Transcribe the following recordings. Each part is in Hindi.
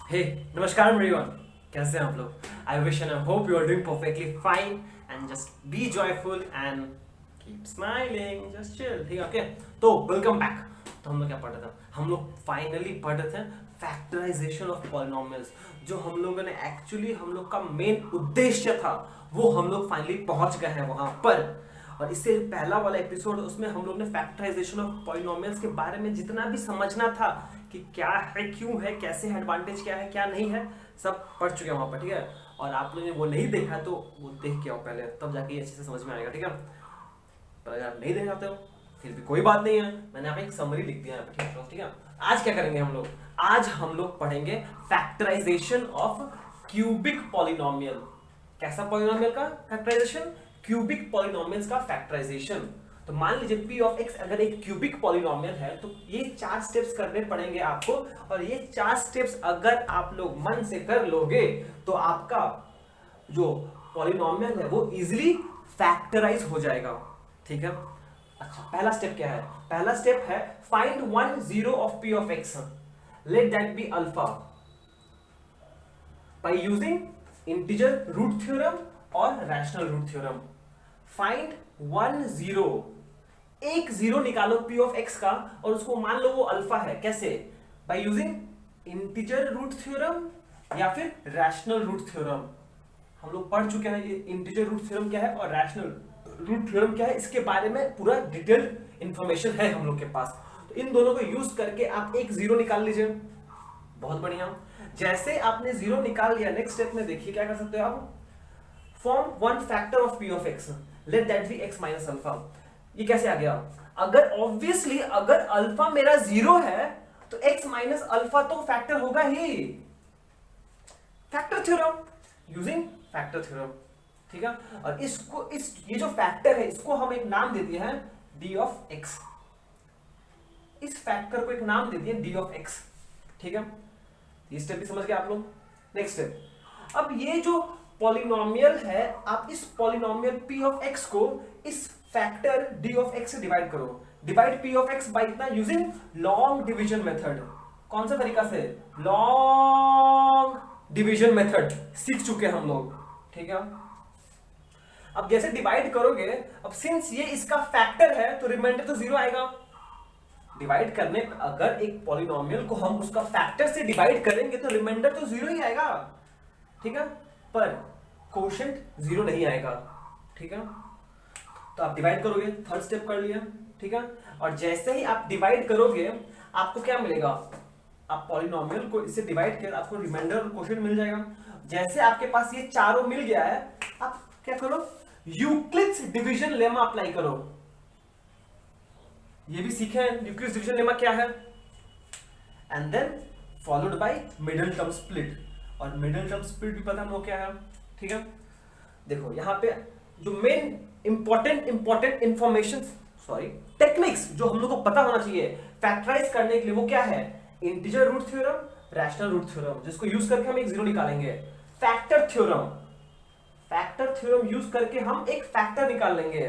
हे नमस्कार एवरीवन, कैसे हैं आप लोग? I wish and I hope you are doing perfectly fine and just be joyful and keep smiling, just chill. ठीक है, ओके। तो वेलकम बैक। तो हम लोग क्या पढ़ रहे थे? हम लोग फाइनली पढ़ रहे थे फैक्टराइजेशन ऑफ पॉलिनोमियल्स। जो हम लोगों ने एक्चुअली हम लोग का मेन उद्देश्य था वो हम लोग फाइनली पहुंच गए हैं वहां पर। और इससे पहला वाला एपिसोड, उसमें हम लोग ने फैक्टराइजेशन ऑफ पॉलिनोमियल्स के बारे में जितना भी समझना था कि क्या है, क्यों है, कैसे है, एडवांटेज क्या है, क्या नहीं है, सब पढ़ चुके हैं वहां पर। ठीक है, और आप लोगों ने वो नहीं देखा तो वो देख के आओ पहले, तब जाके ये अच्छे से समझ में आएगा। ठीक है, पर अगर आप नहीं देख पाते हो फिर भी कोई बात नहीं है, मैंने यहाँ पे एक समरी लिख दिया है। ठीक है, आज क्या करेंगे हम लोग? आज हम लोग पढ़ेंगे फैक्टराइजेशन ऑफ क्यूबिक पॉलिनोमियल। कैसा पॉलिनोमियल का फैक्टराइजेशन? क्यूबिक पॉलिनोमियल्स का फैक्टराइजेशन। तो मान लीजिए p ऑफ x अगर एक क्यूबिक पॉलिनोमियल है तो ये 4 स्टेप्स करने पड़ेंगे आपको, और ये 4 स्टेप्स अगर आप लोग मन से कर लोगे तो आपका जो पॉलिनोमियल है वो इजीली फैक्टराइज हो जाएगा। ठीक है, अच्छा, पहला स्टेप क्या है? पहला स्टेप है find one zero of p of x, let that be alpha, by using integer root theorem और rational root theorem. Find one zero, एक जीरो निकालो p ऑफ x का और उसको मान लो वो अल्फा है। कैसे? By using integer root theorem या फिर रैशनल रूट थ्योरम। हम लोग पढ़ चुके हैं ये इंटीजर रूट थ्योरम क्या है और रैशनल रूट थ्योरम क्या है, इसके बारे में पूरा डिटेल्ड इंफॉर्मेशन है हम लोग के पास। तो इन दोनों को यूज करके आप एक जीरो निकाल लीजिए। बहुत बढ़िया। जैसे आपने जीरो निकाल लिया, नेक्स्ट स्टेप में देखिए क्या कर सकते हो आप। Form one factor of p of x, let that be x minus alpha. ये कैसे आ गया? अगर ऑब्वियसली अगर अल्फा मेरा जीरो है तो x माइनस अल्फा तो फैक्टर होगा ही। Factor theorem, using factor theorem. ठीक है, और इसको ये जो फैक्टर है इसको हम एक नाम दे दिए हैं d ऑफ x। इस फैक्टर को एक नाम दे दिए d ऑफ x। ठीक है, ये स्टेप भी समझ गए आप लोग। नेक्स्ट स्टेप, अब ये जो पॉलिनोमियल है, आप इस पॉलिनोमियल p ऑफ x को इस फैक्टर d ऑफ x से डिवाइड करो। Divide p of x by इतना यूजिंग लॉन्ग डिवीजन मेथड। कौन सा तरीका से? लॉन्ग डिवीजन मेथड सीख चुके हैं हम लोग। ठीक है, अब जैसे डिवाइड करोगे, अब सिंस ये इसका फैक्टर है तो रिमाइंडर तो जीरो आएगा। डिवाइड करने पर अगर एक पॉलिनोमियल को हम उसका फैक्टर से डिवाइड करेंगे तो रिमाइंडर तो जीरो ही आएगा। ठीक है, पर कोशेंट जीरो नहीं आएगा। ठीक है, तो आप डिवाइड करोगे, थर्ड स्टेप कर लिया। ठीक है, और जैसे ही आप डिवाइड करोगे आपको क्या मिलेगा? आप पॉलिनोमियल को इससे डिवाइड कर आपको रिमाइंडर और कोशेंट मिल जाएगा। जैसे आपके पास ये चारों मिल गया है, आप क्या करो? यूक्लिड्स डिवीजन लेमा अप्लाई करो। ये भी सीखे हैं यूक्लिड्स डिवीजन लेमा क्या है। And then followed by middle term split, और मिडिल टर्म स्प्लिट भी पता हम लोग क्या है। ठीक है, देखो यहां पे जो main important information, sorry techniques जो हम लोग को पता होना चाहिए फैक्टराइज करने के लिए, वो क्या है? Integer root theorem, rational root theorem, जिसको यूज करके हम एक जीरो निकालेंगे। Factor theorem, factor theorem use करके हम एक फैक्टर निकाल लेंगे।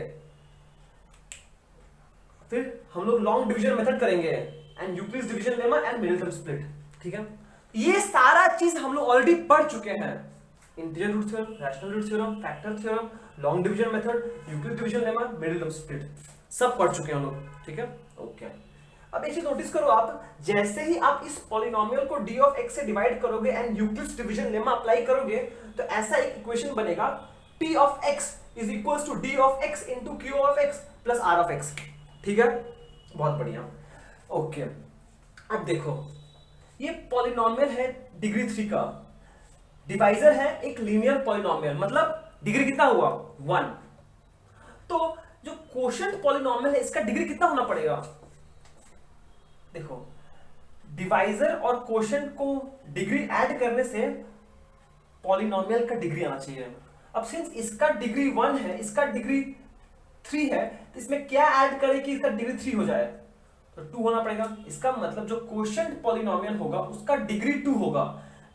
फिर हम लोग लॉन्ग डिवीजन मेथड करेंगे and Euclid's division lemma and middle term split. ठीक है, ये सारा चीज हम लोग ऑलरेडी पढ़ चुके हैं। Integer root theorem, rational root theorem, factor theorem, long division method, Euclid division lemma, middle term split, सब पढ़ चुके हैं हम लोग। ठीक है, ओके। अब एक चीज नोटिस करो आप, जैसे ही आप इस पॉलिनोमियल को d ऑफ x से डिवाइड करोगे and Euclid's division lemma apply करोगे तो ऐसा एक इक्वेशन बनेगा, p of x is equals to d of x into q of x plus r of x। ठीक है, बहुत बढ़िया, ओके। अब देखो ये पॉलिनोमियल है डिग्री 3 का, डिवाइजर है एक लीनियर पॉलिनोमियल, मतलब डिग्री कितना हुआ? 1। तो जो कोशेंट पॉलिनोमियल है इसका डिग्री कितना होना पड़ेगा? देखो डिवाइजर और कोशेंट को डिग्री ऐड करने से पॉलिनोमियल का डिग्री आना चाहिए। अब सिंस इसका डिग्री 1 है, इसका डिग्री 3 है, तो इसमें क्या ऐड करें कि इसका डिग्री 3 हो जाए? तो 2 होना पड़ेगा। इसका मतलब जो कोशेंट पॉलिनोमियल होगा उसका डिग्री 2 होगा।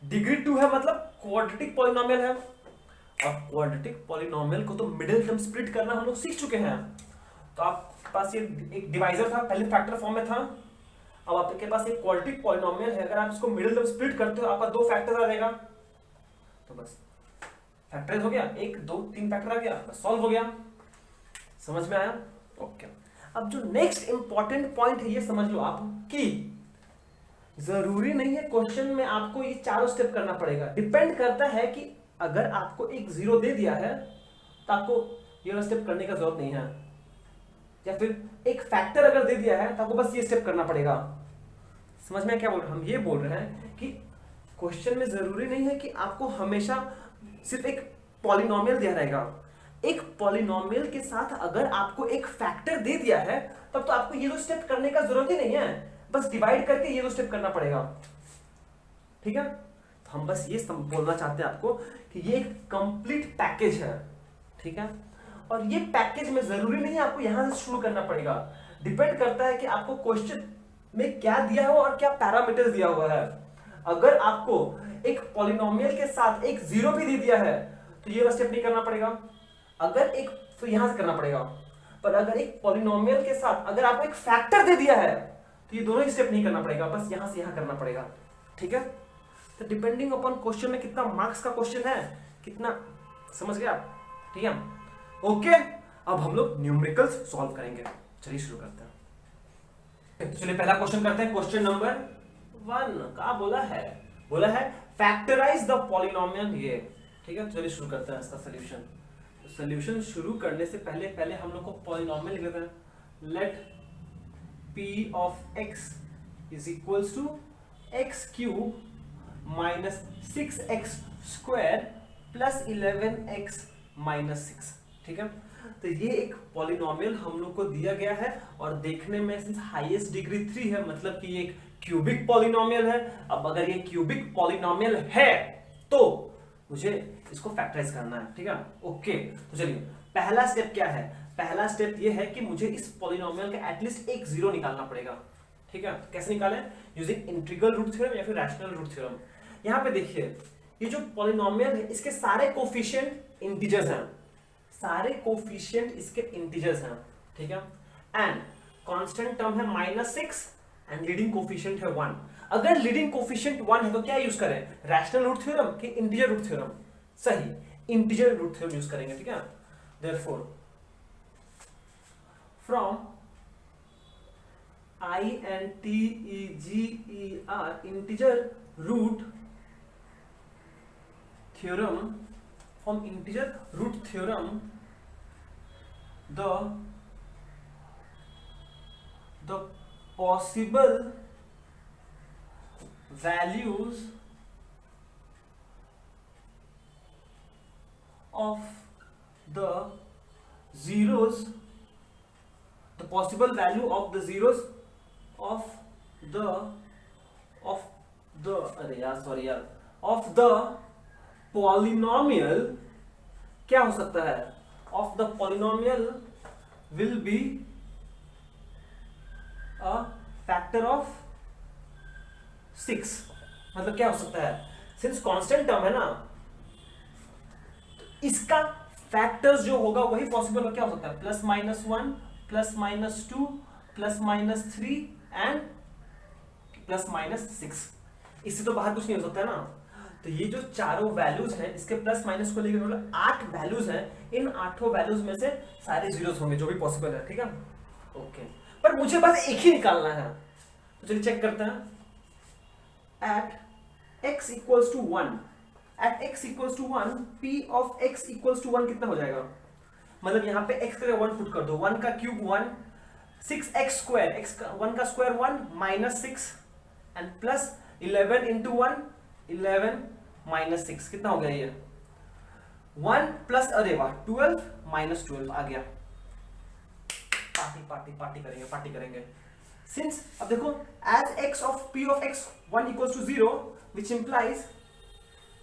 डिग्री 2 है मतलब क्वाड्रेटिक पॉलिनोमियल है, और क्वाड्रेटिक पॉलिनोमियल को तो मिडिल टर्म स्प्लिट करना हम लोग सीख चुके हैं। तो आपके पास ये एक डिवाइजर था, पहले फैक्टर फॉर्म में था, अब आपके पास एक क्वाड्रेटिक पॉलिनोमियल है, अगर आप इसको मिडिल में स्प्लिट करते हो आपका 2 फैक्टर आ जाएगा, तो बस फैक्टराइज हो गया, 1 2 3 फैक्टर आ गया, बस सॉल्व हो गया। समझ में आया? ओके। अब जो नेक्स्ट इंपॉर्टेंट पॉइंट है ये समझ लो आप कि जरूरी नहीं है क्वेश्चन में आपको ये चारों स्टेप करना पड़ेगा, डिपेंड करता है कि अगर आपको एक 0 दे दिया है तो आपको ये स्टेप करने का जरूरत नहीं है, या फिर एक फैक्टर अगर दे दिया है तो आपको बस ये स्टेप करना पड़ेगा। समझ में क्या बोल रहे हैं? हम ये बोल रहे हैं कि क्वेश्चन में जरूरी नहीं है कि आपको हमेशा सिर्फ एक पॉलिनोमियल दिया रहेगा, एक पॉलिनोमियल के साथ अगर आपको एक फैक्टर दे दिया है तब तो आपको ये दो स्टेप करने का जरूरत ही नहीं है, बस डिवाइड करके ये दो स्टेप करना पड़ेगा। ठीक है, तो हम बस ये बोलना चाहते हैं आपको कि ये एक कंप्लीट पैकेज है। ठीक है, और ये पैकेज में जरूरी नहीं है आपको यहां से शुरू करना पड़ेगा, डिपेंड करता है कि आपको क्वेश्चन में क्या दिया हुआ और क्या पैरामीटर्स दिया हुआ है। अगर आपको एक पॉलिनोमियल के साथ एक 0 भी दे दिया है तो ये स्टेप नहीं करना पड़ेगा, अगर एक तो यहां से करना पड़ेगा, पर अगर एक पॉलिनोमियल के साथ अगर आपको एक फैक्टर दे दिया है तो ये दोनों ही स्टेप नहीं करना पड़ेगा, बस यहां से यहां करना पड़ेगा। ठीक है, तो डिपेंडिंग अपॉन क्वेश्चन में कितना मार्क्स का क्वेश्चन है, कितना, समझ गए आप? ठीक है, ओके। अब हम लोग न्यूमेरिकल्स सॉल्व करेंगे, चलिए शुरू करते हैं। तो चलिए पहला क्वेश्चन करते हैं, क्वेश्चन नंबर 1 का बोला है फैक्टराइज द पॉलिनोमियल ये। ठीक है, चलिए शुरू करते हैं इसका सॉल्यूशन। सॉल्यूशन शुरू करने से पहले हम लोग को पॉलिनोमियल लिख देते हैं। Let p of x is equals to x cube minus 6x square plus 11x minus 6। ठीक है, तो ये एक पॉलिनोमियल हम लोग को दिया गया है और देखने में सिंस हाईएस्ट डिग्री 3 है, मतलब कि ये एक क्यूबिक पॉलिनोमियल है। अब अगर ये क्यूबिक पॉलिनोमियल है तो मुझे इसको फैक्टराइज करना है। ठीक है, ओके। तो चलिए पहला स्टेप क्या है? पहला स्टेप ये है कि मुझे इस पॉलिनोमियल का एटलीस्ट एक 0 निकालना पड़ेगा। ठीक है, तो कैसे निकालें? यूजिंग इंटीग्रल रूट थ्योरम या फिर रैशनल रूट थ्योरम। यहां पे देखिए ये जो पॉलिनोमियल है इसके सारे कोफिशिएंट इंटीजर्स हैं, सारे कोफिशिएंट इसके इंटीजर्स हैं। ठीक है, एंड कांस्टेंट टर्म है -6 एंड लीडिंग कोफिशिएंट है 1। अगर लीडिंग कोफिशिएंट 1 है तो क्या यूज करें? रैशनल रूट थ्योरम कि इंटीजर रूट थ्योरम? सही, इंटीजर रूट थ्योरम यूज करेंगे। ठीक है, therefore from integer integer root theorem, from integer root theorem the possible values of the zeros, the possible value of the zeros of the of the polynomial क्या हो सकता है? of the polynomial will be a factor of 6। मतलब क्या हो सकता है? सिंस कांस्टेंट टर्म है ना, तो इसका फैक्टर्स जो होगा वही पॉसिबल क्या हो सकता है? +-1 +-2 +-3 एंड +-6। इससे तो बाहर कुछ नहीं हो सकता है ना। तो ये जो चारों वैल्यूज हैं इसके प्लस माइनस को लेकर मतलब 8 वैल्यूज हैं, इन 8 वैल्यूज में से सारे जीरोस होंगे जो भी पॉसिबल है। ठीक है, ओके। पर मुझे बस एक ही निकालना है, तो चलिए चेक करते हैं। At x equals to 1, at x equals to 1 p of x equals to 1 कितना हो जाएगा? मतलब यहाँ पे x का 1 पुट कर दो, 1 का क्यूब 1, 6x स्क्वायर, x का 1 का स्क्वायर 1 -6 एंड प्लस 11 into 1 11 -6 कितना हो गया? ये 1 प्लस, अरे वाह, 12 -12 आ गया। पार्टी करेंगे सिंस अब देखो as x of p of x 1 equals to 0 which implies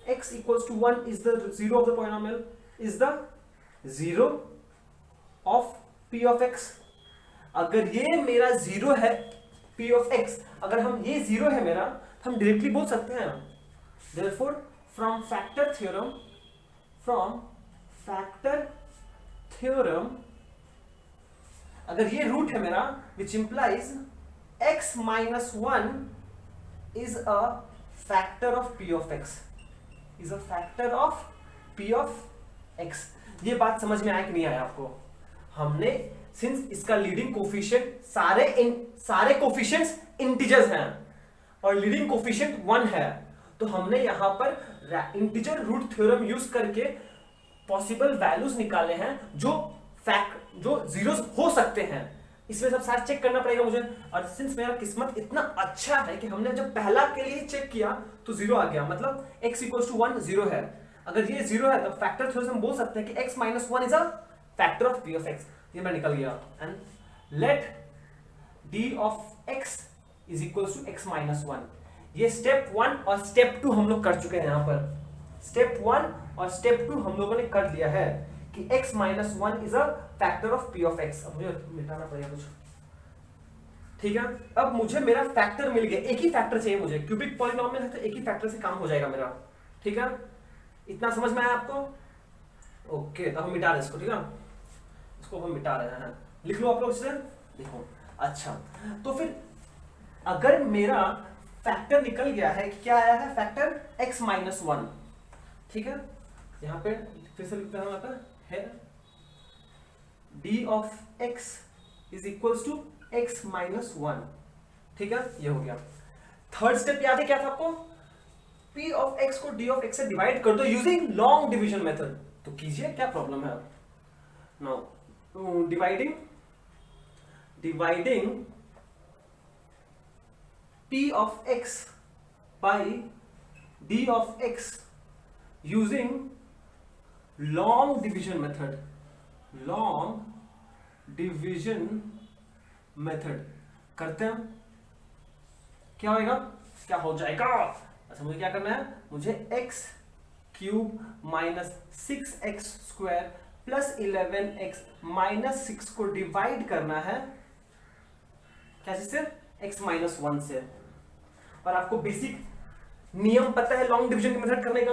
x equals to 1 is the 0 of the polynomial, is the 0 of p of x। अगर ये मेरा 0 है p of x, अगर हम ये 0 है मेरा, हम डायरेक्टली बोल सकते हैं therefore from factor theorem अगर ये रूट है मेरा which implies x minus 1 is a factor of p of x, is a factor of p of x। ये बात समझ में आया कि नहीं आया आपको? हमने सिंस इसका लीडिंग कोफिशिएंट सारे कोफिशिएंट्स इंटीजर्स हैं और लीडिंग कोफिशिएंट 1 है, तो हमने यहां पर इंटीजर रूट थ्योरम यूज करके पॉसिबल वैल्यूज निकाले हैं जो जीरोस हो सकते हैं। इसमें सब सारा चेक करना पड़ेगा मुझे, और सिंस मेरा किस्मत इतना अच्छा है कि हमने जब पहला के लिए चेक किया तो जीरो आ गया, मतलब x इक्वल टू 1 जीरो है। अगर ये जीरो है तो फैक्टर थ्योरम हम बोल सकते हैं कि x minus 1 is a factor of p of x। ये मैं निकल गया। And let d of x is equal to x minus 1। ये स्टेप 1 और स्टेप 2 हम लोग कर चुके हैं। यहाँ पर स्टेप 1 और स्टेप 2 हम लोगों ने कर लिया है कि x minus 1 is a factor of p of x। अब मुझे मिटाना पड़ेगा कुछ, ठीक है। अब मुझे मेरा फैक्टर मिल गया, एक ही फैक्टर चाहिए मुझे, क्यूबिक पॉलिनोमियल है तो एक ही फैक्टर से काम हो जाएगा मेरा, ठीक है। इतना समझ में आया आपको? ओके, तो हम मिटा रहे हैं इसको, ठीक है। इसको हम मिटा रहे हैं, लिख लो आप लोग इसे, देखो। अच्छा, तो फिर अगर मेरा फैक्टर निकल गया है, क्या आया है फैक्टर x माइनस 1, ठीक है। यहां पे फिर से लिखते हैं, आता है d of x is equals to x minus 1, ठीक है। ये हो गया। थर्ड स्टेप याद है क्या था आपको? p ऑफ x को d ऑफ x से डिवाइड कर दो यूजिंग लॉन्ग डिवीजन मेथड। तो कीजिए, क्या प्रॉब्लम है? Now dividing p of x by d of x using long division method, long division method करते हैं, क्या होगा? क्या हो जाएगा? अच्छा, मुझे क्या करना है? मुझे x cube minus 6x square plus 11x minus 6 को डिवाइड करना है, क्या से? x माइनस 1 से। और आपको बेसिक नियम पता है लॉन्ग डिवीजन की मेथड करने का,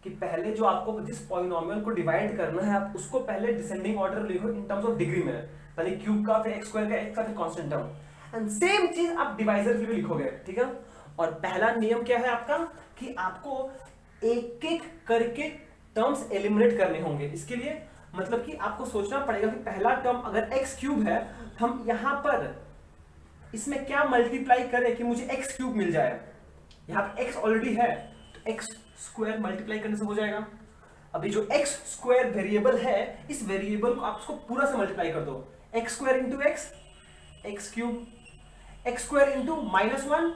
कि पहले जो आपको जिस पॉलिनोमियल को डिवाइड करना है आप उसको पहले डिसेंडिंग ऑर्डर लिखो इन टर्म्स ऑफ डिग्री में, पहले क्यूब का, फिर x स्क्वायर का, x का, फिर कांस्टेंट टर्म, एंड सेम चीज आप डिवाइजर के लिए लिखोगे, ठीक है। और पहला नियम क्या है आपका? कि आपको एक एक करके टर्म्स एलिमिनेट करने होंगे। इसके लिए मतलब कि आपको सोचना पड़ेगा कि पहला टर्म अगर x क्यूब है, हम यहां पर इसमें क्या मल्टीप्लाई करें कि मुझे x क्यूब मिल जाए। यहां पे x ऑलरेडी है तो x स्क्वायर मल्टीप्लाई करने से हो जाएगा। अभी जो x स्क्वायर वेरिएबल है, इस वेरिएबल को आप उसको पूरा से मल्टीप्लाई कर दो, x square into x, x cube, x square into minus 1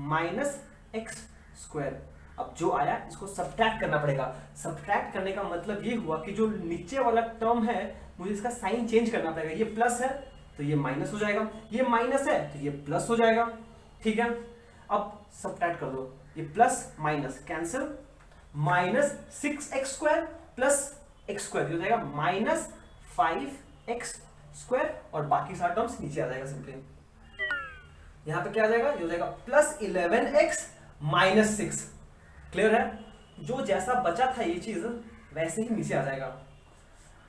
minus x square. अब जो आया इसको सब्ट्रैक्ट करना पड़ेगा। सब्ट्रैक्ट करने का मतलब ये हुआ कि जो नीचे वाला टर्म है मुझे इसका साइन चेंज करना पड़ेगा। ये प्लस है तो ये माइनस हो जाएगा, ये माइनस है तो ये प्लस हो जाएगा, ठीक है। अब सब्ट्रैक्ट कर दो, ये plus minus cancel, minus 6x square plus x square हो जाएगा माइनस 5x स्क्वायर, और बाकी सारे टर्म्स नीचे आ जाएगा सिंपली। यहां पे क्या आ जाएगा? ये हो जाएगा प्लस 11x माइनस 6। क्लियर है? जो जैसा बचा था ये चीज वैसे ही नीचे आ जाएगा।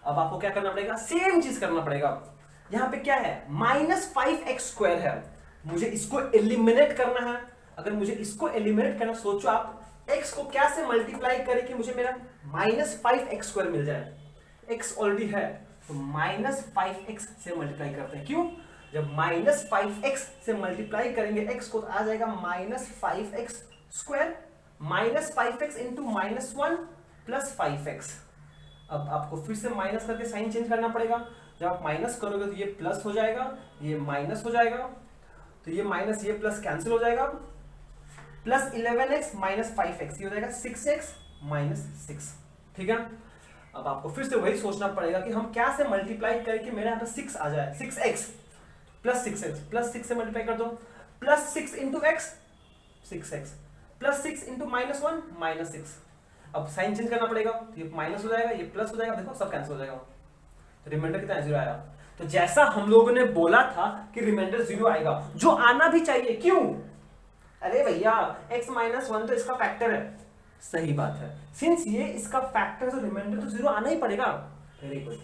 अब आपको क्या करना पड़ेगा? सेम चीज करना पड़ेगा। यहां पे क्या है? माइनस 5x स्क्वायर है, मुझे इसको एलिमिनेट करना है। अगर मुझे इसको एलिमिनेट करना, सोचो आप x को क्या से मल्टीप्लाई करें कि मुझे मेरा माइनस 5x स्क्वायर मिल जाए। x ऑलरेडी है तो माइनस 5x से मल्टीप्लाई करते हैं। क्यों? जब माइनस 5x से मल्टीप्लाई करेंगे x को तो आ जाएगा minus 5x square, minus 5x into minus 1 plus 5x। अब आपको फिर से माइनस करके साइन चेंज करना पड़ेगा। जब आप माइनस करोगे तो ये प्लस हो जाएगा, ये माइनस हो जाएगा, तो ये माइनस ये प्लस कैंसिल हो जाएगा। प्लस 11x माइनस 5x, ये हो जाएगा 6x माइनस 6, ठीक है। अब आपको फिर से वही सोचना पड़ेगा कि हम क्या से मल्टीप्लाई करके मेरे यहाँ पे 6 आ जाए। 6x प्लस 6x प्लस 6 से मल्टीप्लाई कर दो, plus 6 into x 6x plus 6 into minus 1 minus 6। अब साइन चेंज करना पड़ेगा, तो ये माइनस हो जाएगा, ये प्लस हो जाएगा, देखो सब कैंसिल हो जाएगा, तो रिमाइंडर कितना? 0 आया। तो जैसा हम लोगों ने बोला था कि रिमाइंडर 0 आएगा, जो आना भी चाहिए। क्यों? अरे भैया x माइनस 1 तो इसका फैक्टर है। सही बात है, सिंस ये इसका फैक्टर तो रिमाइंडर तो 0 आना ही पड़ेगा। Very good,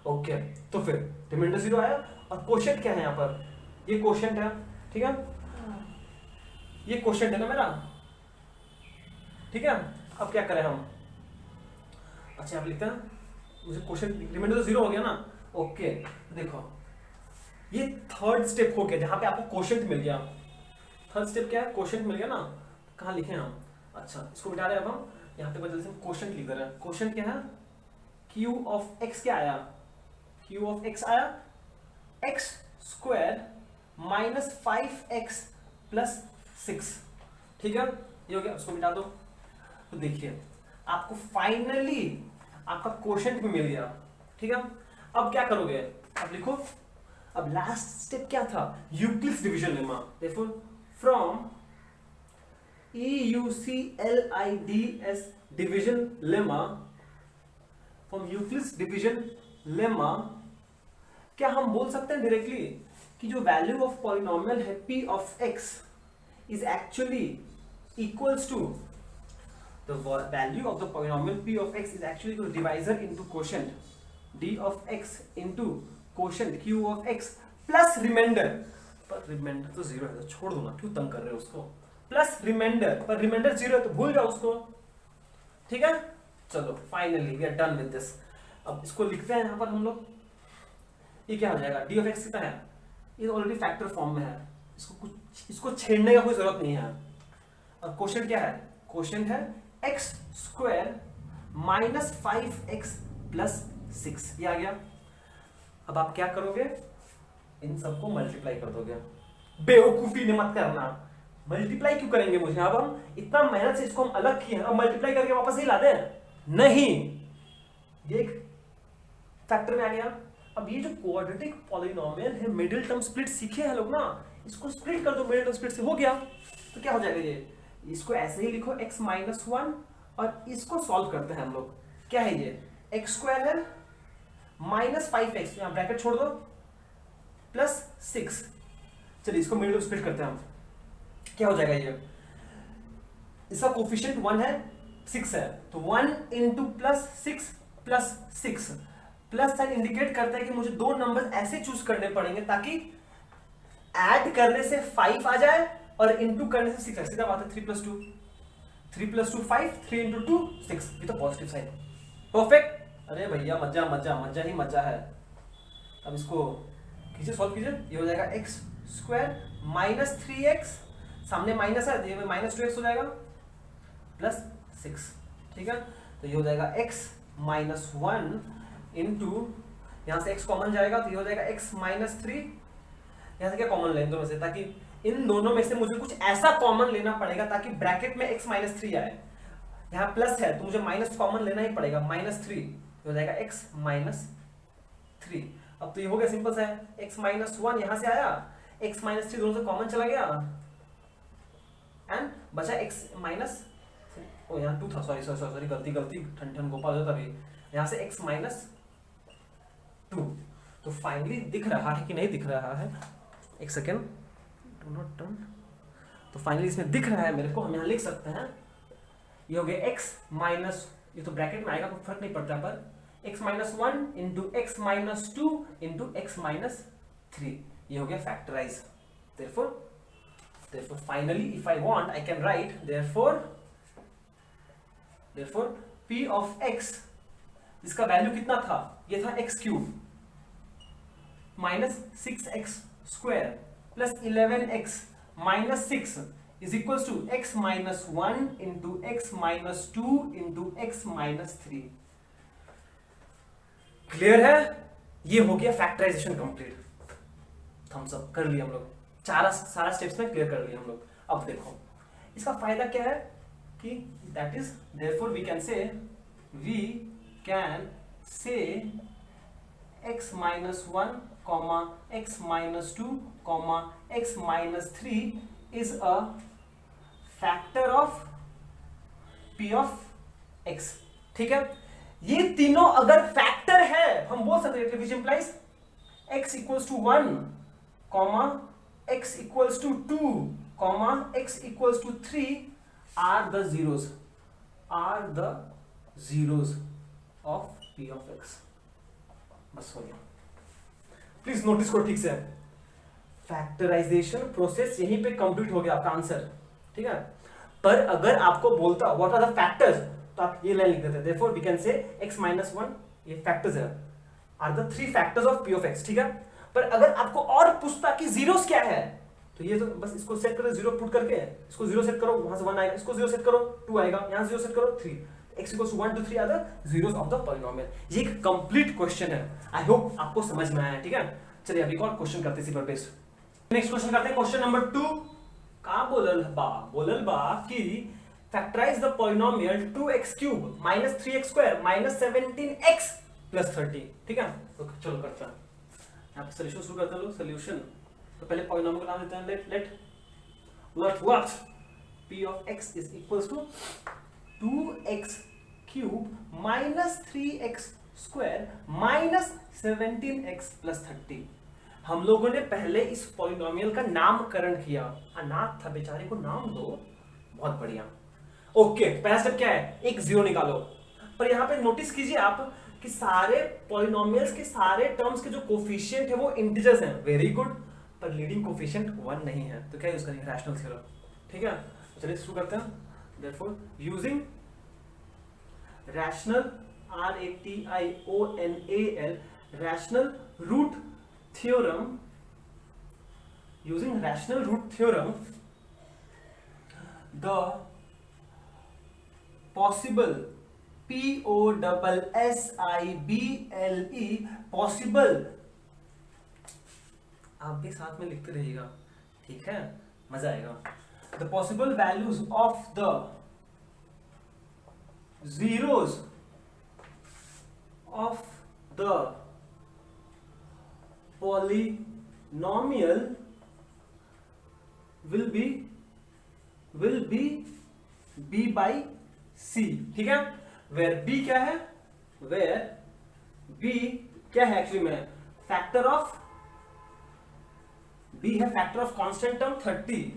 okay. तो फिर रिमाइंडर 0 आया। और क्वोशिएंट क्या है यहाँ पर? ये क्वोशिएंट है, ठीक है, ये क्वेश्चन है ना मेरा, ठीक है। अब क्या करें हम, अच्छा आप लिखते हैं, मुझे क्वेश्चन रिमाइंडर तो 0 हो गया ना, ओके। देखो ये थर्ड स्टेप हो गया जहां पे आपको क्वेश्चन मिल गया। थर्ड स्टेप क्या है, क्वेश्चन मिल गया ना, कहाँ लिखे हम, अच्छा इसको मिटा रहे हैं अब हम, यहाँ पे बदल से क्वेश्चन लिख दे रहे हैं। क्वेश्चन क्या है, क्यू ऑफ एक्स क्या आया, क्यू ऑफ एक्स आया x square minus 5x plus 6, ठीक है, ये हो गया, उसको मिटा दो। तो देखिए आपको फाइनली आपका क्वेश्चन भी मिल गया, ठीक है। अब क्या करोगे, अब लिखो, अब लास्ट स्टेप क्या था, Euclid's division lemma. Therefore from EUCLIDS division lemma, from Euclid's division lemma, क्या हम बोल सकते हैं डायरेक्टली कि जो वैल्यू ऑफ पॉलिनोमियल है P of x is actually equals to the value of the polynomial P of x is actually the divisor into quotient D of x into quotient Q of x plus remainder, पर रिमाइंडर तो 0 है तो छोड़ दो ना, क्यों तंग कर रहे हो उसको, प्लस रिमाइंडर, पर रिमाइंडर 0 है तो भूल जाओ उसको, ठीक है। चलो finally we are done with this. अब इसको लिखते हैं यहाँ पर हम लोग, ये क्या हो जाएगा, डी ऑफ एक्स कितना है, ये ऑलरेडी फैक्टर फॉर्म में है, इसको छेड़ने का कोई जरूरत नहीं है। और क्वेश्चन क्या है, क्वेश्चन है x square minus 5x plus 6, ये आ गया। अब आप क्या करोगे, इन सबको मल्टीप्लाई कर दोगे, बेवकूफी ने मत करना, मल्टीप्लाई क्यों करेंगे मुझे, अब हम इतना मेहनत से इसको हम अलग किए हैं, अब मल्टीप्लाई करके वापस ही ला दें, नहीं, ये एक फैक्टर में आ गया। अब ये जो क्वाड्रेटिक पॉलिनोमियल है, मिडिल टर्म स्प्लिट सीखे हैं लोग ना, इसको स्प्लिट कर दो मिडिल टर्म स्प्लिट से, हो गया। तो क्या हो जाएगा ये, इसको ऐसे ही लिखो x माइनस 1, और इसको सॉल्व करते हैं हम लोग, क्या है ये, एक्स स्क्वायर है माइनस 5x, यहाँ ब्रैकेट छोड़ दो, प्लस 6, चलिए इसको मिडिल स्प्लिट करते हैं हम, क्या हो जाएगा ये, इसका कोफिशिएंट 1 है 6 है, तो 1 into plus 6 plus 6, plus sign indicate करता है कि मुझे दो नंबर ऐसे चूज करने पड़ेंगे ताकि ऐड करने से 5 आ जाए और इंटू करने से 6, सीधा बात है, 3 प्लस 2 5, 3 इंटू 2 6, ये तो पॉजिटिव साइन, परफेक्ट। अरे भैया मजा मजा मजा ही मजा है। अब इसको कीजिए, सॉल्व कीजिए, ये हो जाएगा एक्स स्क्वायर माइनस 3x, सामने माइनस है, ये माइनस 2x हो जाएगा, प्लस 6, ठीक है। तो ये हो जाएगा x माइनस 1 इंटू, यहाँ से x कॉमन जाएगा तो ये हो जाएगा x माइनस 3, यहाँ से क्या कॉमन लें दोनों से, ताकि इन दोनों में से मुझे कुछ ऐसा कॉमन लेना पड़ेगा ताकि ब्रैकेट में x माइनस 3 आए, यहाँ प्लस है तो मुझे माइनस कॉमन लेना ही पड़ेगा, माइनस 3 हो जाएगा x माइनस 3। अब तो ये हो गया सिंपल सा है, x माइनस 1 यहाँ से आया, x माइनस 3 दोनों से कॉमन चला गया, एंड बचा x माइनस, ओ यहाँ 2 था, सॉरी गलती ठन गोपाल होता भी, यहाँ से x माइनस 2। तो फाइनली दिख रहा है कि नहीं दिख रहा है, एक सेकेंड, डू नॉट टर्न, तो फाइनली इसमें दिख रहा है मेरे को, हम यहाँ लिख सकते हैं, ये हो गया x माइनस, ये तो ब्रैकेट में आएगा, कोई फर्क नहीं पड़ता, पर x minus 1 into x minus 2 into x minus 3, ये हो गया factorise. therefore finally if I want I can write therefore p of x, इसका वैल्यू कितना था, ये था x cube minus 6x square plus 11x minus 6 is equals to x minus 1 into x minus 2 into x minus 3। Clear है, ये हो गया फैक्टराइजेशन कंप्लीट, थम्स अप कर लिया हम लोग, सारा स्टेप्स में क्लियर कर लिया हम लोग। अब देखो इसका फायदा क्या है कि that is therefore we can say x minus 1 comma x minus 2 comma x minus 3 is a factor of p of x, ठीक है। ये तीनों अगर फैक्टर है हम बोल सकते हैं which implies x equals to 1 comma x equals to 2 comma x equals to 3 are the zeros of p of x। बस हो गया, प्लीज नोटिस करो ठीक से, फैक्टराइजेशन प्रोसेस यहीं पे कंप्लीट हो गया आपका आंसर, ठीक है। पर अगर आपको बोलता व्हाट आर द फैक्टर्स, तो आप ये लाइन लिख देते, therefore we can say x minus 1, ये फैक्टर्स है, are the 3 factors of p of x, ठीक है। पर अगर आपको और पूछता कि जीरोस क्या है, तो ये तो बस इसको सेट करो, 0 पुट करके इसको 0 सेट करो, वहां से 1 आएगा, इसको 0 सेट करो 2 आएगा, यहां 0 सेट करो 3, x equals to 1 2 3 are the zeros of the polynomial. ये एक कंप्लीट क्वेश्चन है, आई होप आपको समझ में आया है, ठीक है। चलिए अभी और क्वेश्चन करते हैं इसी पर बेस्ड। नेक्स्ट क्वेश्चन करते हैं, क्वेश्चन नंबर 2। का बोलल बा कि factorise the polynomial 2x cube minus 3x square minus 17x plus 30, ठीक है। तो चलो करते हैं, यहाँ पे सोल्यूशन शुरू करते हैं लोग। सोल्यूशन तो पहले पॉलिनोमियल का नाम देते हैं, let what p of x is equals to 2x cube minus 3x square minus 17x plus 30। हम लोगों ने पहले इस पॉलिनोमियल का नामकरण किया, अनाथ था बेचारे को नाम दो, बहुत बढ़िया। ओके, पहला स्टेप क्या है, एक जीरो निकालो। पर यहां पे नोटिस कीजिए आप कि सारे पॉलिनोमियल्स के सारे टर्म्स के जो कोफिशिएंट है वो इंटीजर्स हैं, वेरी गुड। पर लीडिंग कोफिशिएंट 1 नहीं है, तो क्या यूज करेंगे, रैशनल थ्योरम, ठीक है। तो चलिए शुरू करते हैं। Therefore using rational RATIONAL rational root theorem, using rational root theorem, the possible POSSIBLE possible, आप भी साथ में लिखते रहिएगा, ठीक है, मजा आएगा। The possible values of the zeros of the polynomial will be b by c, ठीक है। where b क्या है, where b क्या है एक्चुअली में, फैक्टर ऑफ b है, फैक्टर ऑफ कांस्टेंट टर्म 30,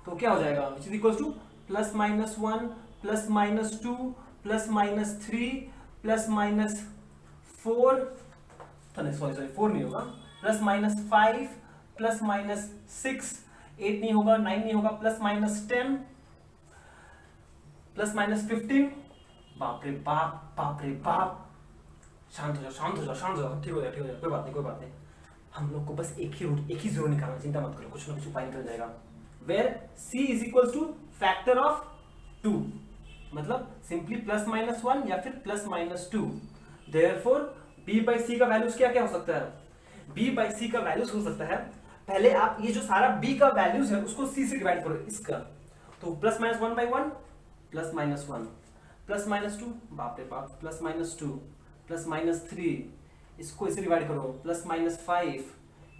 तो क्या हो जाएगा, which is equal two plus minus 1 plus minus 2 plus minus 3 plus minus 4, sorry 4 नहीं होगा, प्लस माइनस 5 प्लस माइनस 6, 8 नहीं होगा, 9 नहीं होगा, प्लस माइनस 10 प्लस माइनस 15। बाप रे बाप, शांत हो जाओ, ठीक हो जाए, कोई बात नहीं। हम लोग को बस एक ही जीरो निकालना, चिंता मत करो, कुछ ना कुछ उपाय निकल जाएगा। Where c is equal to factor of 2, मतलब सिंपली प्लस माइनस 1 या फिर plus minus 2। Therefore b by c का वैल्यूज क्या हो सकता है, b बाई c का वैल्यूज हो सकता है, पहले आप ये जो सारा b का वैल्यूज है उसको c से डिवाइड करो इसका, तो plus minus 1 by 1 plus minus 1 plus minus 2, बाप रे बाप, प्लस माइनस 2 प्लस माइनस 3, इसको इससे डिवाइड करो, प्लस माइनस 5,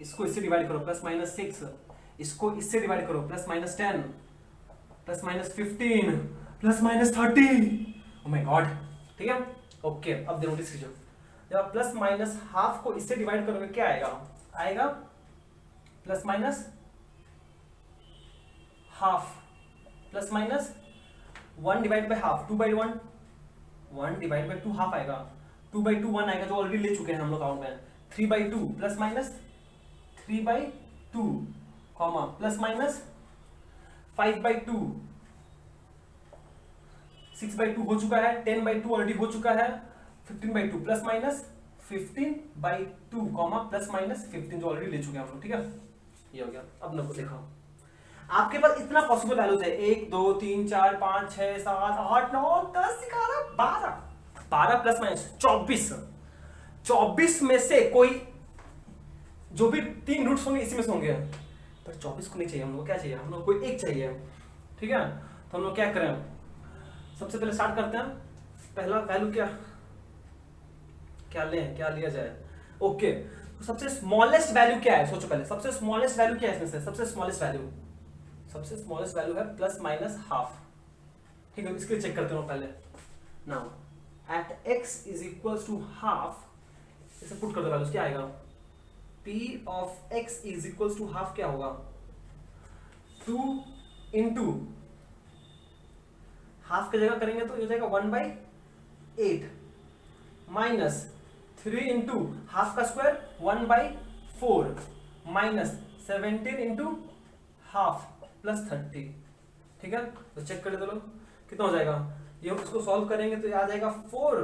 इसको इससे डिवाइड करो, प्लस माइनस 6, इसको इससे डिवाइड करो, plus minus 10 plus minus 15 plus minus 30। Oh my God, ठीक है। ओके, अब नोटिस कीजिए, जब आप प्लस माइनस हाफ को इससे डिवाइड करोगे क्या आएगा plus minus half plus minus 1 divide by half, 2 by 1, 1 divide by 2 half आएगा, 2 बाई 2 1 आएगा, जो ऑलरेडी ले चुके हैं हम लोग काउंट में, 3 by 2 plus minus 3 by 2 comma plus minus 5 by 2, 6 by 2 हो चुका है, 10 बाई 2 ऑलरेडी हो चुका है, 15 by 2 plus minus 15 by 2 comma plus minus 15, जो ऑलरेडी ले चुके हैं हम लोग, ठीक है। ये हो गया। अब नंबर देखो, आपके पास इतना पॉसिबल वैल्यूज है, 1 2 3 4 5 6 7 8 9 10 11 12 प्लस माइनस 24 में से कोई जो भी 3 रूट्स होंगे इसी में से होंगे, पर 24 को नहीं चाहिए हम लोग, क्या चाहिए हम लोग को, एक चाहिए, ठीक है। तो हम लोग क्या करें, सबसे पहले स्टार्ट करते हैं, पहला वैल्यू क्या लिया जाए। ओके, तो सबसे स्मॉलेस्ट वैल्यू क्या है, सोचो पहले, सबसे स्मॉलेस्ट वैल्यू क्या है इसमें से, सबसे स्मॉलेस्ट वैल्यू है प्लस माइनस हाफ, ठीक है। इसके लिए चेक करते हैं पहले, now at x is equals to half, इसे पुट कर दो वैल्यूज, क्या आएगा, p of x is equals to half क्या होगा, 2 इंटू हाफ की जगह करेंगे तो ये हो जाएगा 1/8 माइनस 3 इंटू हाफ का square 1/4 minus 17 into half plus 30, ठीक है। तो चेक कर दो कितना हो जाएगा, ये इसको सॉल्व करेंगे तो आ जाएगा 4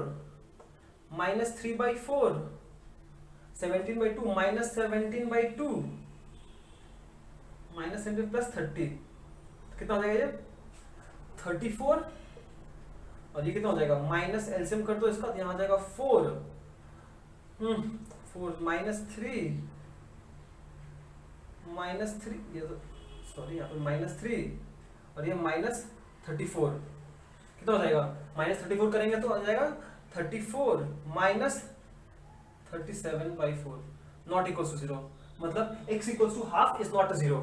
माइनस 3/4, 17/2 माइनस 17/2 माइनस 17 प्लस 30, कितना हो जाएगा ये 34, और ये कितना हो जाएगा माइनस एलसीएम कर दो इसका, तो यहाँ आ जाएगा 4 माइनस 3 ये तो सॉरी यहाँ पे -3 और ये -34, कितना हो जाएगा -34 करेंगे तो आ जाएगा 34 माइनस 37/4 नॉट इक्वल टू 0, मतलब x equal to half is not 0।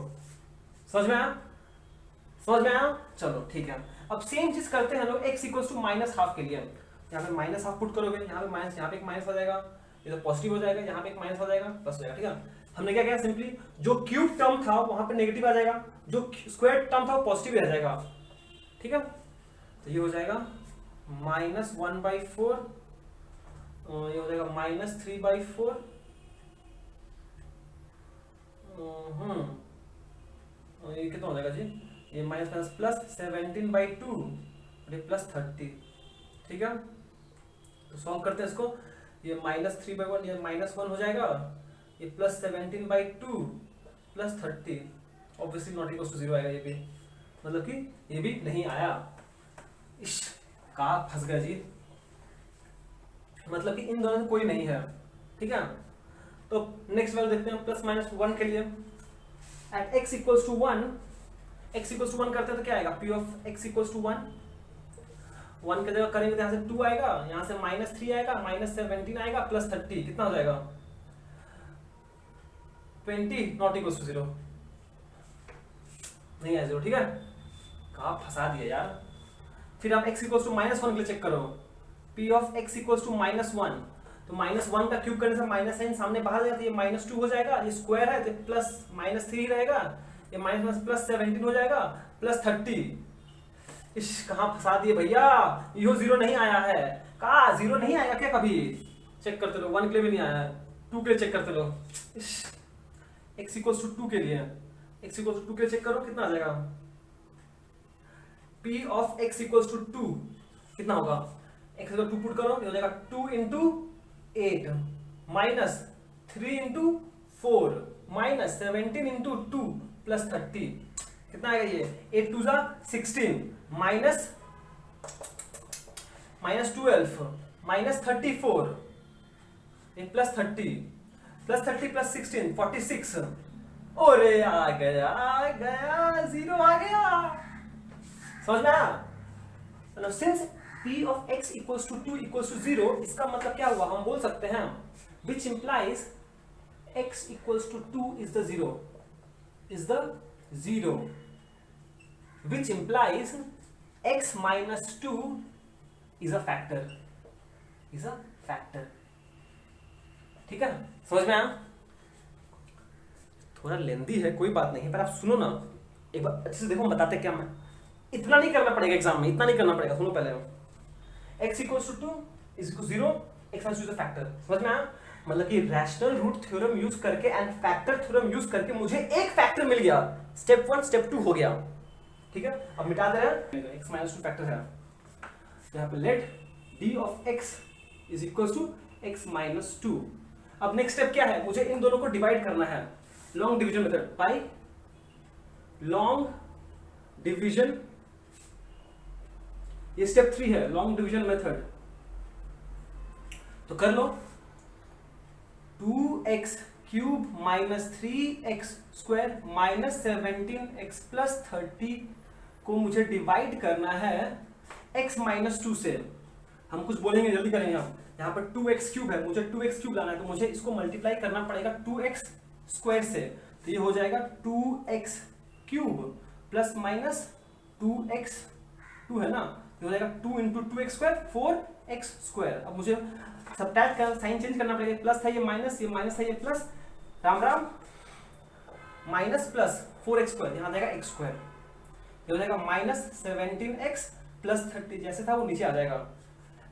समझ में आया, समझ में आया, चलो ठीक है। अब सेम चीज करते हैं लोग x equal to minus half के लिए, यहाँ पे माइनस हाफ पुट करोगे, यहाँ पे माइनस, यहाँ पे एक माइनस आ जाएगा, ये तो पॉजिटिव हो जाएगा, यहाँ पे एक माइनस आ जाएगा, प्लस हो जाएगा, ठीक है। हमने क्या किया, सिंपली जो क्यूब टर्म था वहां पे नेगेटिव आ जाएगा, जो स्क्वायर टर्म था वो पॉजिटिव आ जाएगा, ठीक है। तो ये हो जाएगा -1/4, ये हो जाएगा -3/4, ये कितना हो जाएगा जी, ये माइनस प्लस 17/2 और ये प्लस 30, ठीक है। तो सॉल्व करते हैं इसको, ये -3/1 ये -1 हो जाएगा, ये plus 17/2 plus 30, obviously not equal to 0 आएगा, ये भी मतलब कि ये भी नहीं आया। इश, कहाँ फंस गया जी, मतलब कि इन दोनों में कोई नहीं है, ठीक है। तो नेक्स्ट वैल्यू देखते हैं +-1 के लिए, at x equals to 1, x equals to 1 करते हैं तो क्या आएगा, p of x equals to 1 1 की जगह करेंगे तो यहाँ से 2 आएगा, यहाँ से -3 आएगा, -17 आएगा, प्लस 30, कितना हो जाएगा 20, नॉट इक्वल टू 0, नहीं है 0, ठीक है। कहाँ फंसा दिया यार। फिर आप x इक्वल्स टू -1 के लिए चेक करो, p of x equals to -1, तो -1 का क्यूब करने से माइनस साइन सामने बाहर जाएगा, तो ये -2 हो जाएगा, ये स्क्वायर है तो प्लस -3 रहेगा, ये प्लस 17 हो जाएगा, प्लस 30। इस कहाँ फंसा दिए भैया, यो 0 नहीं आया है, कहा 0 नहीं आया क्या कभी, चेक करते रहो, 1 के लिए भी नहीं आया, 2 के लिए चेक करते रहो, x इक्वल्स टू 2 के लिए, x इक्वल्स टू 2 के लिए चेक करो कितना आ जाएगा, p of x equals to 2 कितना होगा, x इक्वल 2 पुट करो, ये हो जाएगा 2 into 8 minus 3 into 4 minus 17 into 2 plus 30, कितना आएगा ये 8 2 जा 16 माइनस 12 माइनस 34, ये प्लस 30 प्लस 16 46, ओरे आ गया 0 आ गया, समझ में आया। Since p of x equals to 2 equals to 0, इसका मतलब क्या हुआ, हम बोल सकते हैं which implies x equals to 2 is the 0, which implies x minus 2 is a factor, ठीक है, समझ में आया। थोड़ा लेंदी है कोई बात नहीं, पर आप सुनो ना एक बार अच्छे से देखो, बताते क्या, मैं इतना नहीं करना पड़ेगा एग्जाम में, इतना नहीं करना पड़ेगा, सुनो पहले, x equals to 2 is equal to 0, x minus 2 is a factor, समझ में आया। मतलब कि रैशनल रूट थ्योरम यूज करके एंड फैक्टर थ्योरम यूज करके मुझे एक फैक्टर मिल गया, स्टेप 1 स्टेप 2 हो गया, ठीक है। अब मिटा दे रहे हैं, x minus 2 फैक्टर है, यहाँ पे late d of x is equals to x minus 2। अब नेक्स्ट स्टेप क्या है, मुझे इन दोनों को डिवाइड करना है, long division method, by long division, ये स्टेप 3 है, लॉन्ग डिवीजन मेथड। तो कर लो, 2x cube minus 3x square minus 17x plus 30 को मुझे डिवाइड करना है x माइनस 2 से। हम कुछ बोलेंगे, जल्दी करेंगे हम, यहाँ पर 2x क्यूब है, मुझे 2x क्यूब लाना है, तो मुझे इसको मल्टीप्लाई करना पड़ेगा 2x स्क्वायर से, तो ये हो जाएगा 2x cube plus minus 2x 2 है ना, हो जाएगा 2 into 2x square 4x square. अब मुझे सबट्रैक्ट का साइन चेंज करना पड़ेगा, प्लस था ये माइनस था ये plus, Ram Ram, minus plus 4x square, यहाँ जाएगा x स्क्वायर, ये हो जाएगा माइनस 17x प्लस 30, जैसे था वो नीचे आ जाएगा।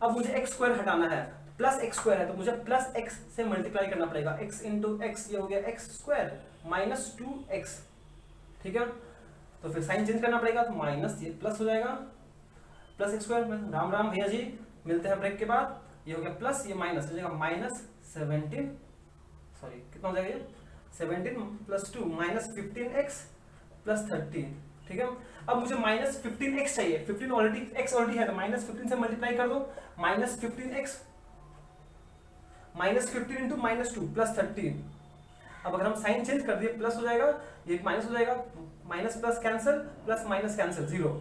अब मुझे x स्क्वायर हटाना है, प्लस x स्क्वायर है तो मुझे प्लस x से मल्टीप्लाई करना पड़ेगा, x इंटू x, ये हो गया x स्क्वायर -2x, ठीक है। तो फिर साइन चेंज करना पड़ेगा, तो माइनस ये प्लस हो जाएगा, plus x square. Ram Ram भैया जी, मिलते हैं ब्रेक के बाद। ये हो गया प्लस, ये माइनस हो जाएगा -17, सॉरी कितना हो जाएगा ये 17 + 2 -15x + 30, ठीक है। अब मुझे -15x चाहिए, 15 ऑलरेडी x ऑलरेडी है, तो -15 से मल्टीप्लाई कर दो, -15x -15 × -2 + 30। अब अगर हम साइन चेंज कर दिए, प्लस हो जाएगा, ये माइनस हो जाएगा, minus plus cancel, plus minus cancel, 0।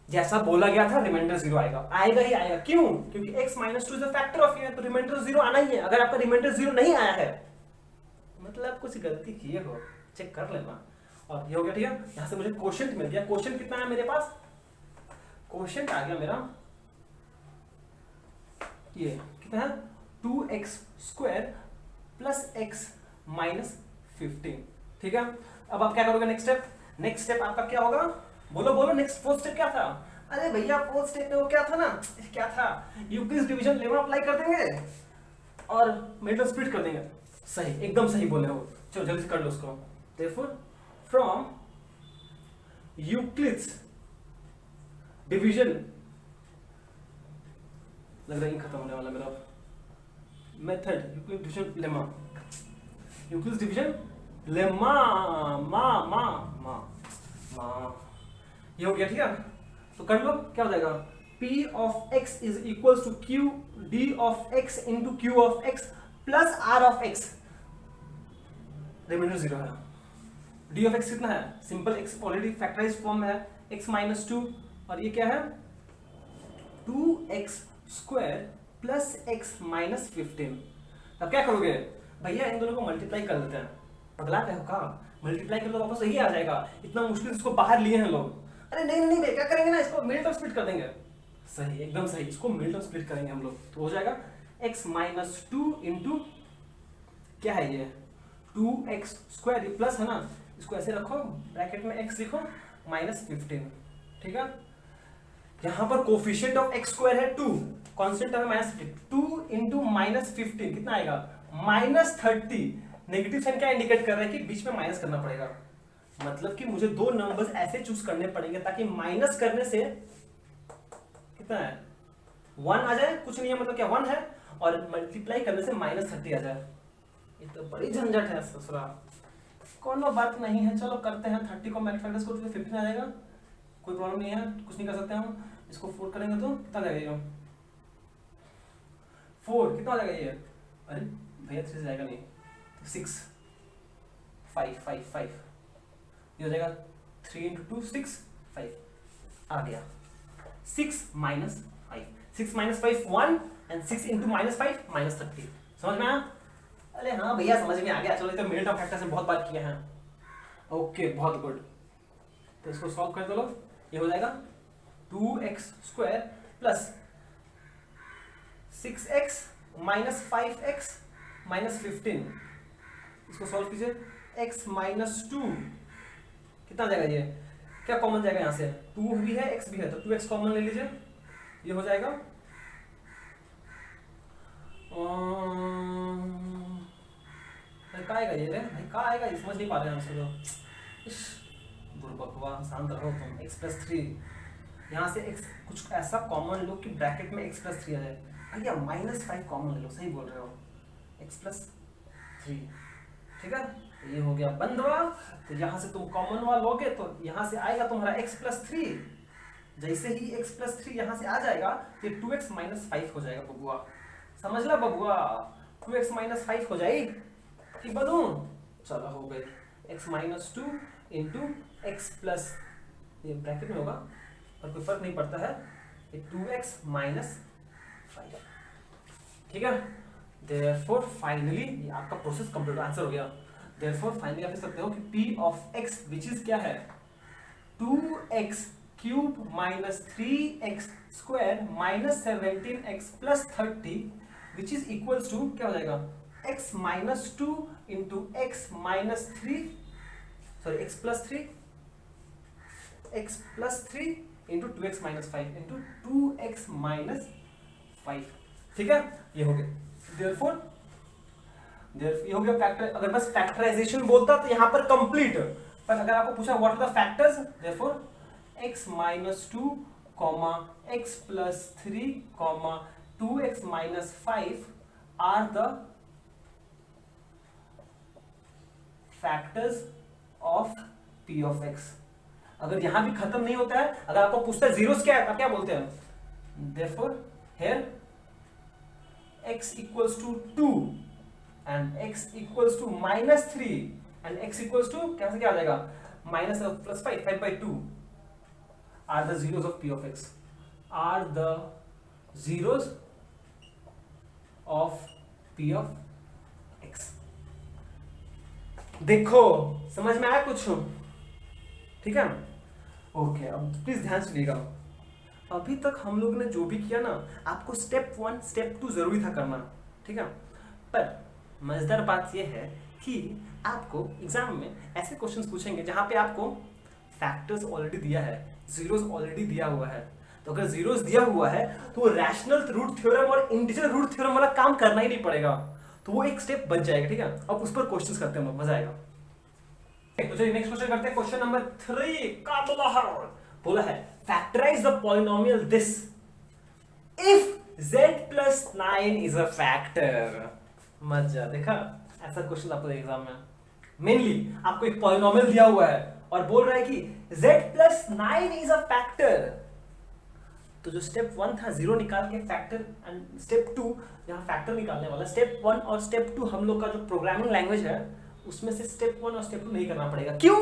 जैसा बोला गया था रिमाइंडर 0 आएगा, आएगा ही आएगा। क्यों? क्योंकि x -2 is a factor of ये, तो रिमाइंडर 0 आना ही है। अगर आपका रिमाइंडर 0 नहीं आया है, मतलब कुछ गलती किए हो, चेक कर लेना। और ये हो गया, ठीक है। यहां से मुझे क्वोशिएंट मिल गया। क्वोशिएंट कितना है मेरे पास? क्वोशिएंट आ गया मेरा, ये कितना है 2x² + x -15, ठीक है। अब आप क्या करोगे? नेक्स्ट स्टेप, नेक्स्ट स्टेप आपका क्या होगा? बोलो बोलो, नेक्स्ट फोर्थ स्टेप क्या था? अरे भैया फोर्थ स्टेप में वो क्या था ना, क्या था, यूक्लिड्स डिवीजन लेमा अप्लाई कर देंगे और मेथड स्प्लिट कर देंगे। सही, एकदम सही बोले हो। चलो जल्दी से कर लो उसको। देयरफॉर फ्रॉम यूक्लिड्स डिवीजन, लग रहा है खत्म होने वाला मेरा method, Euclid division lemma, Euclid's division lemma, ये हो गया, ठीक है। तो कर लो, क्या हो जाएगा? P of x is equals to Q D of x into Q of x plus R of x, remainder 0 है। D of x कितना है? Simple, x already factorise form है, x -2, और ये क्या है 2x² + x -15। अब क्या करोगे भैया? इन दोनों को मल्टीप्लाई कर देते हैं। पगला क्या होगा? मल्टीप्लाई कर दो, वापस यही आ जाएगा। इतना मुश्किल इसको बाहर लिए हैं लोग। अरे नहीं नहीं नहीं, क्या करेंगे ना, इसको मिडिल टर्म स्प्लिट कर देंगे। सही, एकदम सही, इसको मिडिल टर्म स्प्लिट करेंगे हम लोग, तो हो जाएगा x -2 इंटू क्या है ये 2x², ये प्लस है ना, इसको ऐसे रखो, ब्रैकेट में x लिखो, -15, ठीक है। यहां पर कोफिशिएंट ऑफ x² है 2, कांस्टेंट है -15, 2 इंटू -15 कितना आएगा? -30। नेगेटिव साइन क्या इंडिकेट कर रहा है कि बीच में माइनस करना पड़ेगा। मतलब कि मुझे दो नंबर्स ऐसे चूज करने पड़ेंगे ताकि माइनस करने से कितना है 1 आ जाए, कुछ नहीं है, मतलब क्या 1 है, और मल्टीप्लाई करने से -30 आ जाए। ये तो बड़ी झंझट है ससुरा, कोनो बात नहीं है। चलो करते हैं, 30 को मैथमेटिक्स को 15 आ जाएगा, कोई प्रॉब्लम नहीं है, कुछ नहीं कर सकते हम। इसको 4 करेंगे तो कितना आ जाएगा? 4 कितना आ जाएगा ये? अरे भैया 3 से जाएगा नहीं, 6 5 5 5, ये हो जाएगा 3 × 2 6 5 आ गया। 6 - 5, 6 - 5 1, एंड 6 × -5 -30। समझ में आया? अरे हाँ भैया समझ में आ गया। चलो, ये तो मिडिल टर्म फैक्टर से बहुत बात किया है। ओके, बहुत गुड। तो इसको सॉल्व कर दो लोग, ये हो जाएगा 2x² + 6x -5x -15। इसको सॉल्व कीजिए, x -2 कितना जाएगा? ये क्या कॉमन जाएगा? यहां से 2 भी है, x भी है, तो 2x कॉमन ले लीजिए, ये हो जाएगा क्या आएगा ये? भाई क्या आएगा? ये समझ नहीं पा रहे हैं आंसर तो। बुरबकवा, शांत रहो तुम। x + 3, यहाँ से x कुछ ऐसा कॉमन लो कि ब्रैकेट में x + 3 आ जाए। भैया -5 कॉमन ले लो, सही बोल रहे हो, x + 3, ठीक है। ये हो गया बंधवा। तो यहाँ से तुम कॉमन वा लोगे तो यहाँ से आएगा तुम्हारा x + 3। जैसे ही x + 3 यहाँ से आ जाएगा, ये 2x - 5 हो जाएगा बबुआ। समझ ला बबुआ, 2x - 5 हो जाएगी, ठीक बदू? चलो हो गए, x -2 इंटू x प्लस, ये ब्रैकेट में होगा और कोई फर्क नहीं पड़ता है, ये 2x - 5, ठीक है। देयरफॉर फाइनली ये आपका प्रोसेस कंप्लीट, आंसर हो गया। देयरफॉर फाइनली आप देख सकते हो कि p of x which is क्या है 2x³ - 3x² - 17x + 30 which is equals to क्या हो जाएगा x -2 into x -3, sorry x + 3 into 2x - 5 into 2x - 5, ठीक है। ये हो गया। Therefore ये हो गया फैक्टर। अगर बस फैक्टराइजेशन बोलता तो यहाँ पर कंप्लीट, पर अगर आपको पूछा what are the factors, therefore x minus 2 comma x plus 3 comma 2x minus 5 are the factors of p of x। अगर यहां भी खत्म नहीं होता है, अगर आपको पूछता है जीरोस क्या है, आप क्या बोलते हैं, therefore here x equals to 2 and x equals to minus 3 and x equals to कैसे क्या आ जाएगा, minus plus 5 by 2 are the zeros of p of x, are the zeros of p of x। देखो समझ में आया कुछ, ठीक है, ओके। अब प्लीज ध्यान सुनिएगा, अभी तक हम लोग ने जो भी किया ना, आपको स्टेप 1 स्टेप 2 जरूरी था करना, ठीक है, पर मजेदार बात यह है कि आपको एग्जाम में ऐसे क्वेश्चंस पूछेंगे जहां पे आपको फैक्टर्स ऑलरेडी दिया है, जीरोस ऑलरेडी दिया हुआ है। तो अगर जीरोस दिया हुआ है तो रैशनल रूट थ्योरम और इंटीजर रूट थ्योरम वाला काम करना ही नहीं पड़ेगा, तो वो एक स्टेप बच जाएगा, ठीक है। अब उस पर क्वेश्चंस करते हैं, मजा आएगा। तो चलिए नेक्स्ट क्वेश्चन करते हैं, क्वेश्चन नंबर 3 का बोला है factorise the polynomial this if z plus 9 is a factor. मजा देखा, ऐसा क्वेश्चन आपको एग्जाम में मेनली आपको एक पॉलिनोमियल दिया हुआ है और बोल रहा है कि z plus 9 is a factor. तो जो स्टेप 1 था जीरो निकाल के फैक्टर, एंड स्टेप 2 यहाँ फैक्टर निकालने वाला, स्टेप 1 और स्टेप 2 हम लोग का जो प्रोग्रामिंग लैंग्वेज है उसमें से स्टेप 1 और स्टेप 2 नहीं करना पड़ेगा। क्यों?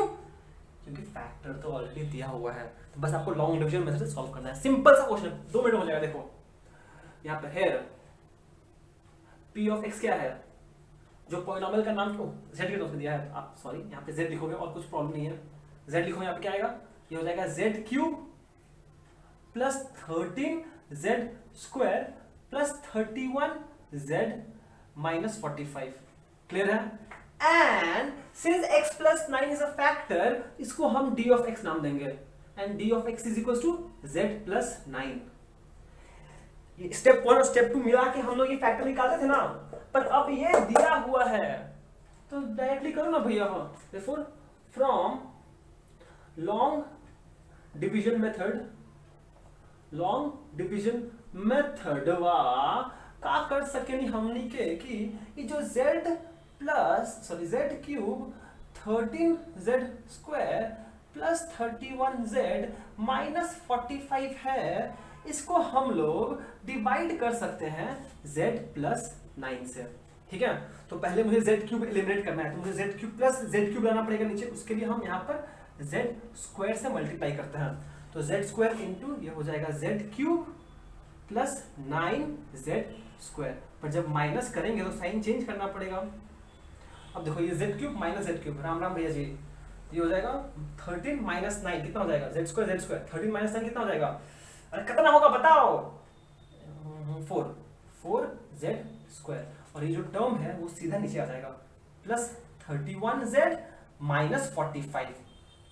क्योंकि फैक्टर तो ऑलरेडी दिया हुआ है, तो बस आपको लॉन्ग डिवीजन मेथड से सॉल्व करना है। सिंपल सा क्वेश्चन, 2 मिनट हो जाएगा। देखो यहाँ पे है p ऑफ x क्या है, जो पॉलिनोमियल का नाम z के रूप में दिया है, आप सॉरी यहाँ पे z लिखोगे और कुछ प्रॉब्लम नहीं है, z लिखोगे यहाँ पे क्या आएगा, ये हो जाएगा z cube plus 13z square plus 31z minus 45। Clear है? And since x plus 9 is a factor, इसको हम d ऑफ x नाम देंगे, and d of x is equal to z plus 9। Step 1 और स्टेप 2 मिला के हम लोग ये फैक्टर निकालते थे ना, पर अब ये दिया हुआ है तो डायरेक्टली करो ना भैया। Therefore from long division method वा का कर सके नहीं हमनी के कि ये जो z cube 13z square plus 31z minus 45 है, इसको हम लोग डिवाइड कर सकते हैं z प्लस 9 से, ठीक है। तो पहले मुझे z क्यूब एलिमिनेट करना है, तो मुझे z cube plus z cube लाना पड़ेगा नीचे, उसके लिए हम यहाँ पर z स्क्वायर से मल्टीप्लाई करते हैं। तो z स्क्वायर इंटू ये हो जाएगा z cube plus 9z square, पर जब माइनस करेंगे तो साइन चेंज करना पड़ेगा। अब देखो ये z cube minus z cube, Ram Ram भैया जी, ये हो जाएगा 13 माइनस 9 कितना हो जाएगा, z स्क्वायर 13 माइनस 9 कितना हो जाएगा, अरे कितना होगा बताओ, 4z स्क्वायर, और ये जो टर्म है वो सीधा नीचे आ जाएगा प्लस 31z माइनस 45।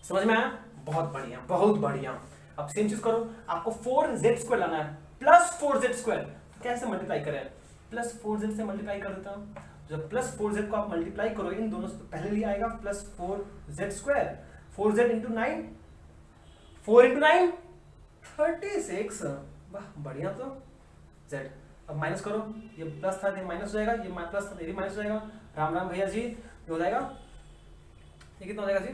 समझ में आया? बहुत बढ़िया बहुत बढ़िया। अब सेम चीज करो, आपको 4z स्क्वायर लाना है प्लस 4z स्क्वायर, तो कैसे मल्टीप्लाई करें, प्लस 4z से मल्टीप्लाई कर देता हूं। जब प्लस 4z को आप मल्टीप्लाई करो इन दोनों से, पहले लिए आएगा plus 4z square, 4z into 9, 4 into 9 36, वाह बढ़िया। तो z अब माइनस करो, ये प्लस था ये माइनस हो जाएगा, ये प्लस था ये माइनस हो जाएगा, राम राम भैया जी, ये हो जाएगा, ये कितना हो जाएगा जी,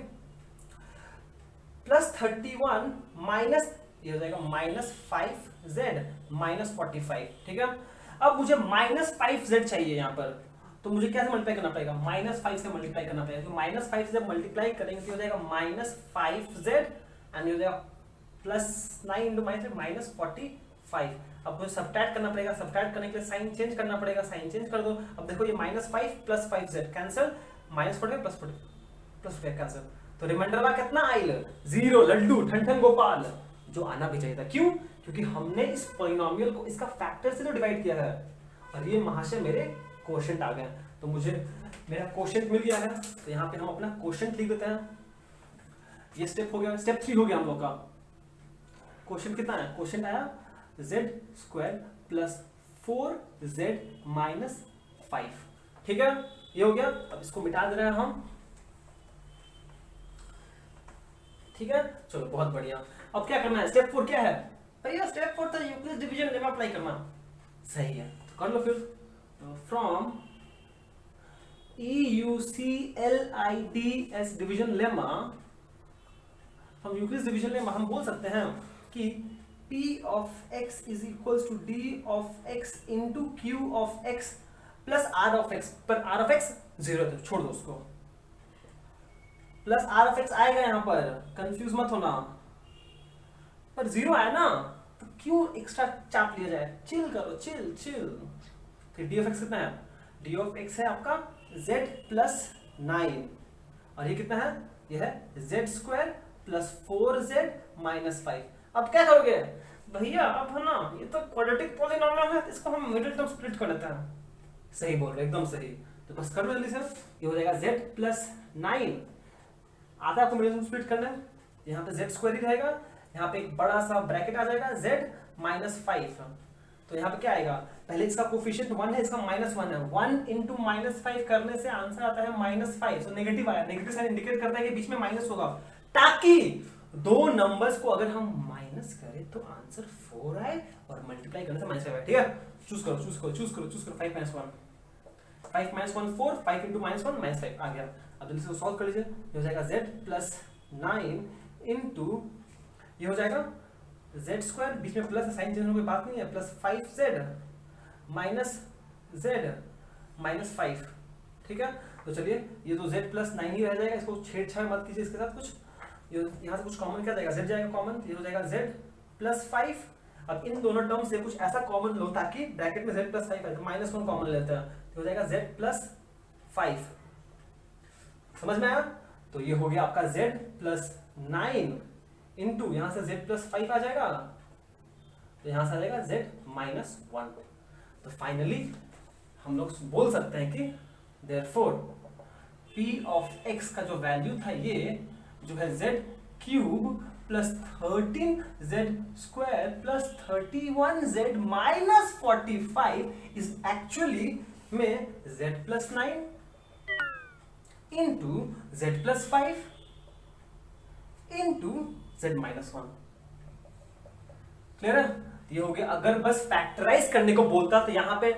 प्लस 31 माइनस ये हो जाएगा माइनस 5z माइनस 45, ठीक है। अब मुझे माइनस 5z चाहिए यहाँ पर, तो मुझे क्या से मल्टीप्लाई करना पड़ेगा, माइनस 5 से मल्टीप्लाई करना पड़ेगा। तो माइनस 5 से मल्टीप्लाई करेंगे तो हो जाएगा माइनस 5z एंड हो जाएगा प्लस 9 इंटू माइनस 45। अब मुझे सब्ट्रैक्ट करना पड़ेगा, सब्ट्रैक्ट करने के लिए साइन चेंज करना पड़ेगा, साइन चेंज कर दो। अब देखो ये minus 5 plus 5z cancel, minus 40 plus 40 plus 40 cancel, तो रिमाइंडर वाला कितना आइल, 0, लड्डू ठन गोपाल, जो आना भी चाहिए था। क्यों? क्योंकि हमने इस पॉलिनोमियल को इसका फैक्टर से तो डिवाइड किया है, और ये महाशय मेरे क्वोशिएंट आ गए, तो मुझे मेरा क्वोशिएंट मिल गया है, तो यहाँ पे हम अपना क्वोशिएंट लिख देते हैं। ये स्टेप हो गया, स्टेप 3 हो गया हम लोग का। क्वोशिएंट कितना है, क्वोशिएंट आया z square plus 4z minus 5, ठीक है। ये हो गया, अब इसको मिटा दे रहे हैं हम, ठीक है। चलो बहुत बढ़िया। अब क्या करना है, स्टेप 4 क्या है भैया, स्टेप 4 तो यूक्लिड डिवीजन लेमा अप्लाई करना, सही है, तो कर लो फिर। फ्रॉम EUCLIDS डिवीजन लेमा, हम यूक्लिड डिवीजन लेमा हम बोल सकते हैं कि P of x is equals to D of x into Q of x plus R of x, पर R of x 0 है तो छोड़ दो उसको, प्लस R of x आएगा यहाँ पर, कंफ्यूज मत होना, पर 0 आया ना तो क्यों एक्स्ट्रा चाप लिया जाए, चिल करो, चिल चिल। फिर D of x कितना है, D of x है आपका z plus 9, और ये कितना है, ये है z square plus 4z minus 5। अब क्या करोगे भैया, अब है ना ये तो क्वाड्रेटिक पॉलिनोमियल है, इसको हम मिडिल टर्म स्प्लिट कर लेते हैं, सही बोल रहे एकदम सही, तो बस कर लो जल्दी से, ये हो जाएगा z प्लस 9, आता है आपको मिडिल टर्म स्प्लिट करना है, यहाँ पे z स्क्वायर ही रहेगा, यहाँ पे एक बड़ा सा ब्रैकेट आ जाएगा z माइनस 5, तो यहाँ पे क्या आएगा, पहले इसका कोफिशिएंट 1 है, इसका -1 है, 1 इंटू -5 करने से आंसर आता है -5, तो नेगेटिव आया, नेगेटिव साइन इंडिकेट करता है कि बीच में माइनस होगा, ताकि दो नंबर्स को अगर हम माइनस करें तो आंसर 4 आए और मल्टीप्लाई करने से -5 आए, ठीक है। चूज करो 5 -1 5 4, 5 इंटू -1 -5 आ गया। अब जल्दी से सॉल्व कर लीजिए, ये हो जाएगा z प्लस 9 इंटू, ये हो जाएगा z स्क्वायर, बीच में प्लस साइन चेंज होने की बात नहीं है, plus 5z minus z minus 5, ठीक है। तो चलिए ये तो z प्लस 9 ही रह जाएगा, इसको छेड़छाड़ मत कीजिए इसके साथ कुछ, यहाँ से कुछ कॉमन क्या जाएगा, z जाएगा कॉमन, ये हो जाएगा z प्लस 5। अब इन दोनों टर्म से कुछ ऐसा कॉमन लो ताकि ब्रैकेट में z प्लस 5 आए, तो -1 कॉमन लेते हैं, तो हो जाएगा z प्लस 5, समझ में आया। तो ये हो गया आपका z प्लस 9 इंटू, यहाँ से z प्लस 5 आ जाएगा, तो यहाँ से आ जाएगा z माइनस 1। तो फाइनली हम लोग बोल सकते हैं कि देयरफॉर p ऑफ x का जो वैल्यू था, ये जो है z cube plus 13z square plus 31z minus 45 is actually में z plus 9 into z plus 5 into z minus 1। Clear है, ये हो गया। अगर बस फैक्टराइज करने को बोलता तो यहां पे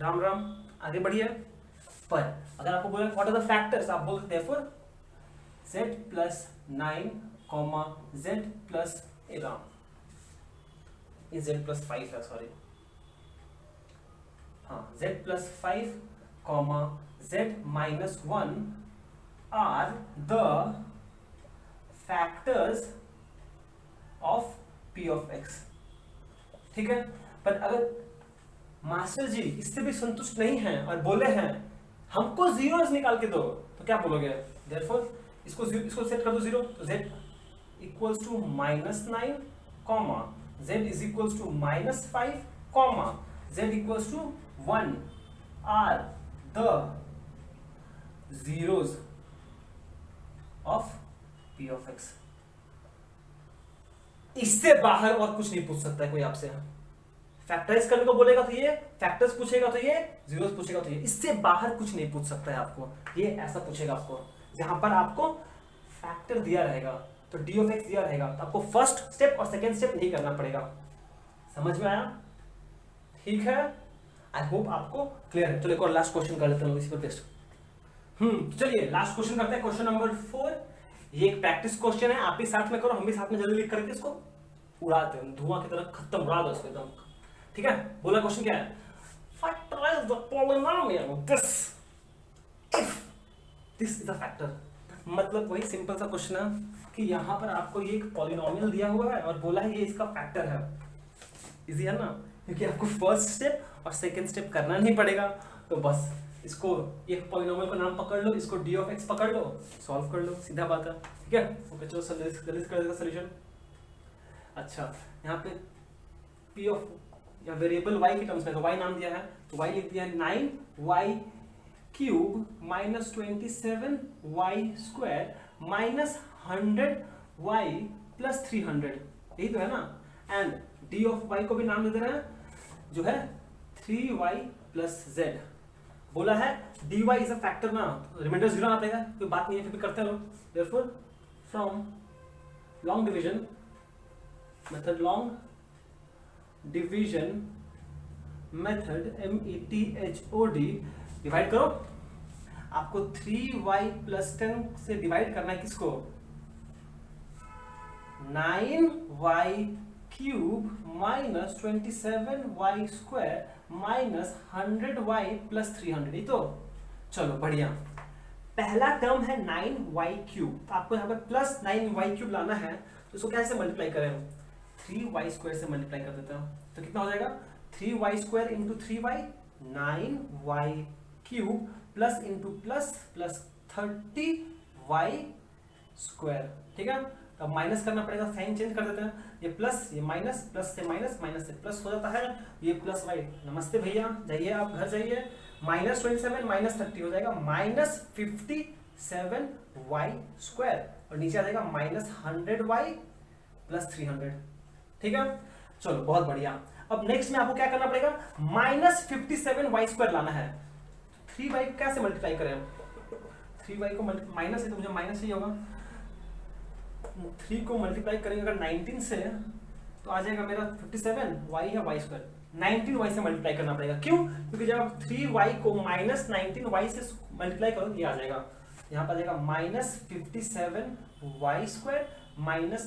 राम राम आगे बढ़िए, पर अगर आपको बोला व्हाट आर द फैक्टर्स, आप बोल सकते हैं for z plus 9 comma z plus 11, ये z प्लस 5 है, सॉरी हाँ, z plus 5 comma z minus 1 are the factors of p of x, ठीक है। पर अगर मास्टर जी इससे भी संतुष्ट नहीं हैं और बोले हैं हमको जीरोस निकाल के दो, तो क्या बोलोगे, देयरफॉर इसको सेट कर दो 0, तो z equals to -9 comma z is equals to -5 comma z equals to 1 are the zeros of p of x। इससे बाहर और कुछ नहीं पूछ सकता है कोई आपसे, फैक्टराइज करने को बोलेगा तो ये, फैक्टर्स पूछेगा तो ये, जीरोस पूछेगा तो ये, इससे बाहर कुछ नहीं पूछ सकता है आपको। ये ऐसा पूछेगा आपको जहां पर आपको फैक्टर दिया रहेगा, तो d ऑफ x दिया रहेगा, तो आपको फर्स्ट स्टेप और सेकेंड स्टेप नहीं करना पड़ेगा। समझ में आया, ठीक है, आई होप आपको क्लियर है। चलो एक और लास्ट क्वेश्चन कर लेते हैं इसी पर बेस्ड। चलिए लास्ट क्वेश्चन करते हैं, क्वेश्चन नंबर 4। ये एक प्रैक्टिस क्वेश्चन है, आप भी साथ में करो, हम भी साथ में जल्दी लिख करके इसको उड़ाते हैं, धुआं की तरह खत्म, उड़ा दो इसको एकदम, ठीक है। बोला क्वेश्चन क्या है, factorise the polynomial this if this is a factor. मतलब वही सिंपल सा क्वेश्चन है कि यहाँ पर आपको ये एक पॉलिनोमियल दिया हुआ है और बोला है ये इसका फैक्टर है। इजी है ना, क्योंकि आपको फर्स्ट स्टेप और सेकंड स्टेप करना नहीं पड़ेगा, तो बस इसको एक पॉलिनोमियल का नाम पकड़ लो, इसको d ऑफ x पकड़ लो, सॉल्व कर लो, सीधा बात है, ठीक है। ओके चलो जल्दी कर देगा सॉल्यूशन। अच्छा यहाँ पे p ऑफ या वेरिएबल y के टर्म्स में, तो y नाम दिया है, तो y लिख दिया 9y cube minus 27y square minus 100y plus 300, यही तो है ना। एंड d ऑफ y को भी नाम दे दे रहे हैं जो है 3y प्लस z, बोला है dy इज अ फैक्टर ना, रिमाइंडर जीरो आना पड़ेगा, कोई बात नहीं है, फिर भी करते हैं लोग। Therefore from long division method, long division method METHOD, divide करो। आपको 3y + 10 से डिवाइड करना है किसको, 9y³ - 27y² - 100y + 300, ये तो चलो बढ़िया। पहला टर्म है 9y³, तो आपको यहाँ पे प्लस 9y³ लाना है, तो इसको कैसे मल्टीप्लाई करें, 3y² से मल्टीप्लाई कर देते हैं, तो कितना हो जाएगा 3y² × 3y, 9y³ plus into plus plus 30y², ठीक है। अब माइनस करना पड़ेगा, साइन चेंज कर देते हैं, ये प्लस ये माइनस, प्लस से माइनस, माइनस से प्लस हो जाता है, ये प्लस y, नमस्ते भैया, जाइए आप घर जाइए, -27 - 30 हो जाएगा -57y², और नीचे आ जाएगा -100y + 300, ठीक है। चलो बहुत बढ़िया। अब नेक्स्ट में आपको क्या करना पड़ेगा, -57y² लाना है। 3y कैसे मल्टीप्लाई करें, 3y को माइनस है तो मुझे माइनस ही होगा, 3 को मल्टीप्लाई करेंगे अगर 19 से तो आ जाएगा मेरा 57y है y², 19y से मल्टीप्लाई करना पड़ेगा, क्यों, क्योंकि जब आप 3y को -19y से मल्टीप्लाई करो ये आ जाएगा, यहाँ पर आ जाएगा -57y² -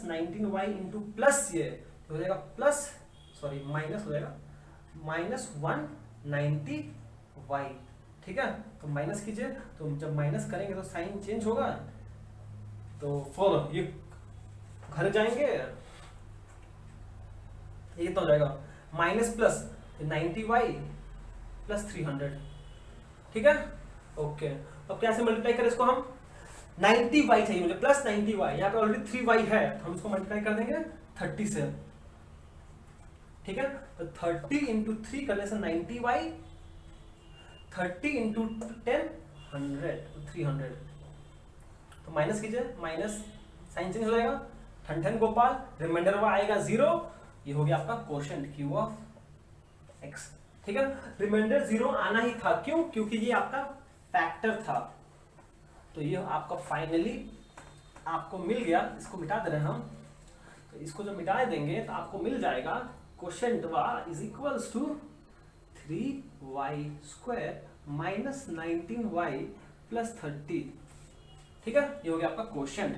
19y इंटू प्लस ये हो जाएगा प्लस, सॉरी माइनस हो जाएगा -190y, ठीक है। तो माइनस कीजिए, तो जब माइनस करेंगे तो साइन चेंज होगा, तो फॉर ये घर जाएंगे, ये तो हो जाएगा माइनस प्लस 90y + 300, ठीक है। ओके, अब कैसे मल्टीप्लाई करें इसको, हम 90y चाहिए मुझे, प्लस 90y, यहाँ पे ऑलरेडी 3y है, तो हम इसको मल्टीप्लाई कर देंगे 30 से, ठीक है। तो 30 × 3 करने से 90y, 30 × 10 100, 300, तो माइनस कीजिए, माइनस साइन चेंज हो जाएगा, ठन गोपाल, रिमाइंडर आएगा 0, ये हो गया आपका क्वोशंट Q ऑफ x, ठीक है। रिमाइंडर 0 आना ही था, क्यों, क्योंकि ये आपका फैक्टर था, तो ये आपका फाइनली आपको मिल गया। इसको मिटा दे रहे हैं हम, तो इसको जब मिटा देंगे तो आपको मिल जाएगा quotient y is equals to 3y² - 19y + 30, ठीक है, ये हो गया आपका क्वोशंट।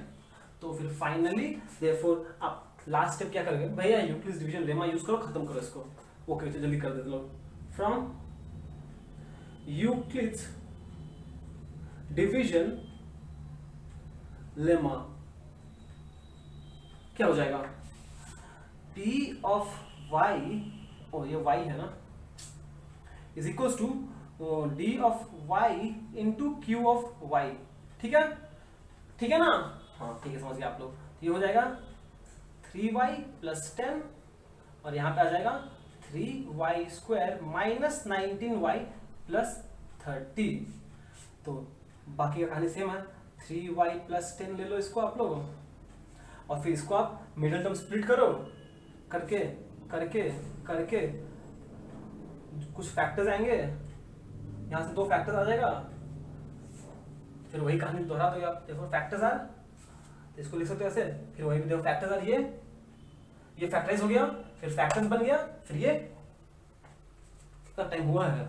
तो फिर फाइनली देयरफॉर आप लास्ट स्टेप क्या करोगे भैया, यूक्लिड्स डिवीजन लेमा यूज करो, खत्म करो इसको। ओके तो जल्दी कर देते लोग, फ्रॉम यूक्लिड्स डिवीजन लेमा क्या हो जाएगा, p ऑफ y, ओ ये y है ना, is equals to d of y into q of y, ठीक है, ठीक है ना, हाँ ठीक है, समझ गए आप लोग। ये हो जाएगा 3y + 10, और यहाँ पे आ जाएगा 3y² - 19y + 30, तो बाकी का कहानी सेम है, 3y + 10 ले लो इसको आप लोग, और फिर इसको आप मिडिल टर्म स्प्लिट करो, करके करके करके कुछ फैक्टर्स आएंगे, यहाँ से 2 फैक्टर्स आ जाएगा, फिर वही कहानी दोहरा दोगे आप, देखो फैक्टर्स आर, तो इसको लिख सकते हो ऐसे, फिर वही देखो फैक्टर्स आर, ये फैक्टराइज हो गया, फिर फैक्टर्स बन गया, फिर ये कितना टाइम हुआ है,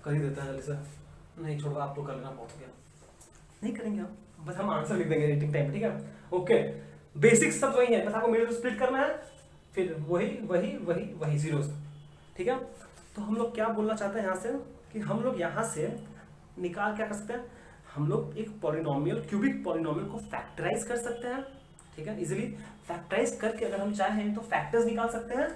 कर ही देता है जल्दी से, नहीं छोड़ो आप तो कर लेना, बहुत हो गया, नहीं करेंगे हम, बस हम आंसर लिख देंगे एडिटिंग टाइम, ठीक है। ओके, बेसिक्स सब वही है, बस आपको मिडिल स्प्लिट करना है, फिर वही वही वही वही जीरोस, ठीक है। तो हम लोग क्या बोलना चाहते हैं यहाँ से, कि हम लोग यहाँ से निकाल क्या कर सकते हैं, हम लोग एक पॉलिनोमियल, क्यूबिक पॉलिनोमियल को फैक्टराइज कर सकते हैं, ठीक है, इजीली फैक्टराइज करके अगर हम चाहें तो फैक्टर्स निकाल सकते हैं।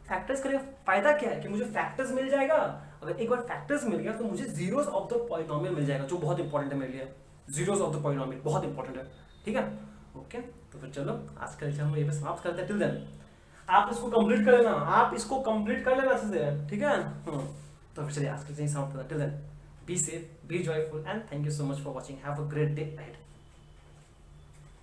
फैक्टर्स करके फायदा क्या है कि मुझे फैक्टर्स मिल जाएगा, अगर एक बार फैक्टर्स मिल गया तो मुझे जीरोस ऑफ द पॉलिनोमियल मिल जाएगा, जो बहुत इंपॉर्टेंट है मेरे लिए, जीरोस ऑफ द पॉलिनोमियल बहुत इंपॉर्टेंट है, ठीक है। ओके, तो फिर चलो आज का लेक्चर हम ये पे समाप्त करते हैं। टिल देन आप इसको कंप्लीट कर लेना, आप इसको कंप्लीट कर लेना अच्छे से, ठीक है। तो फिर चलिए आज के लेक्चर समाप्त करते हैं। Till then be safe, be joyful, and thank you so much for watching, have a great day ahead.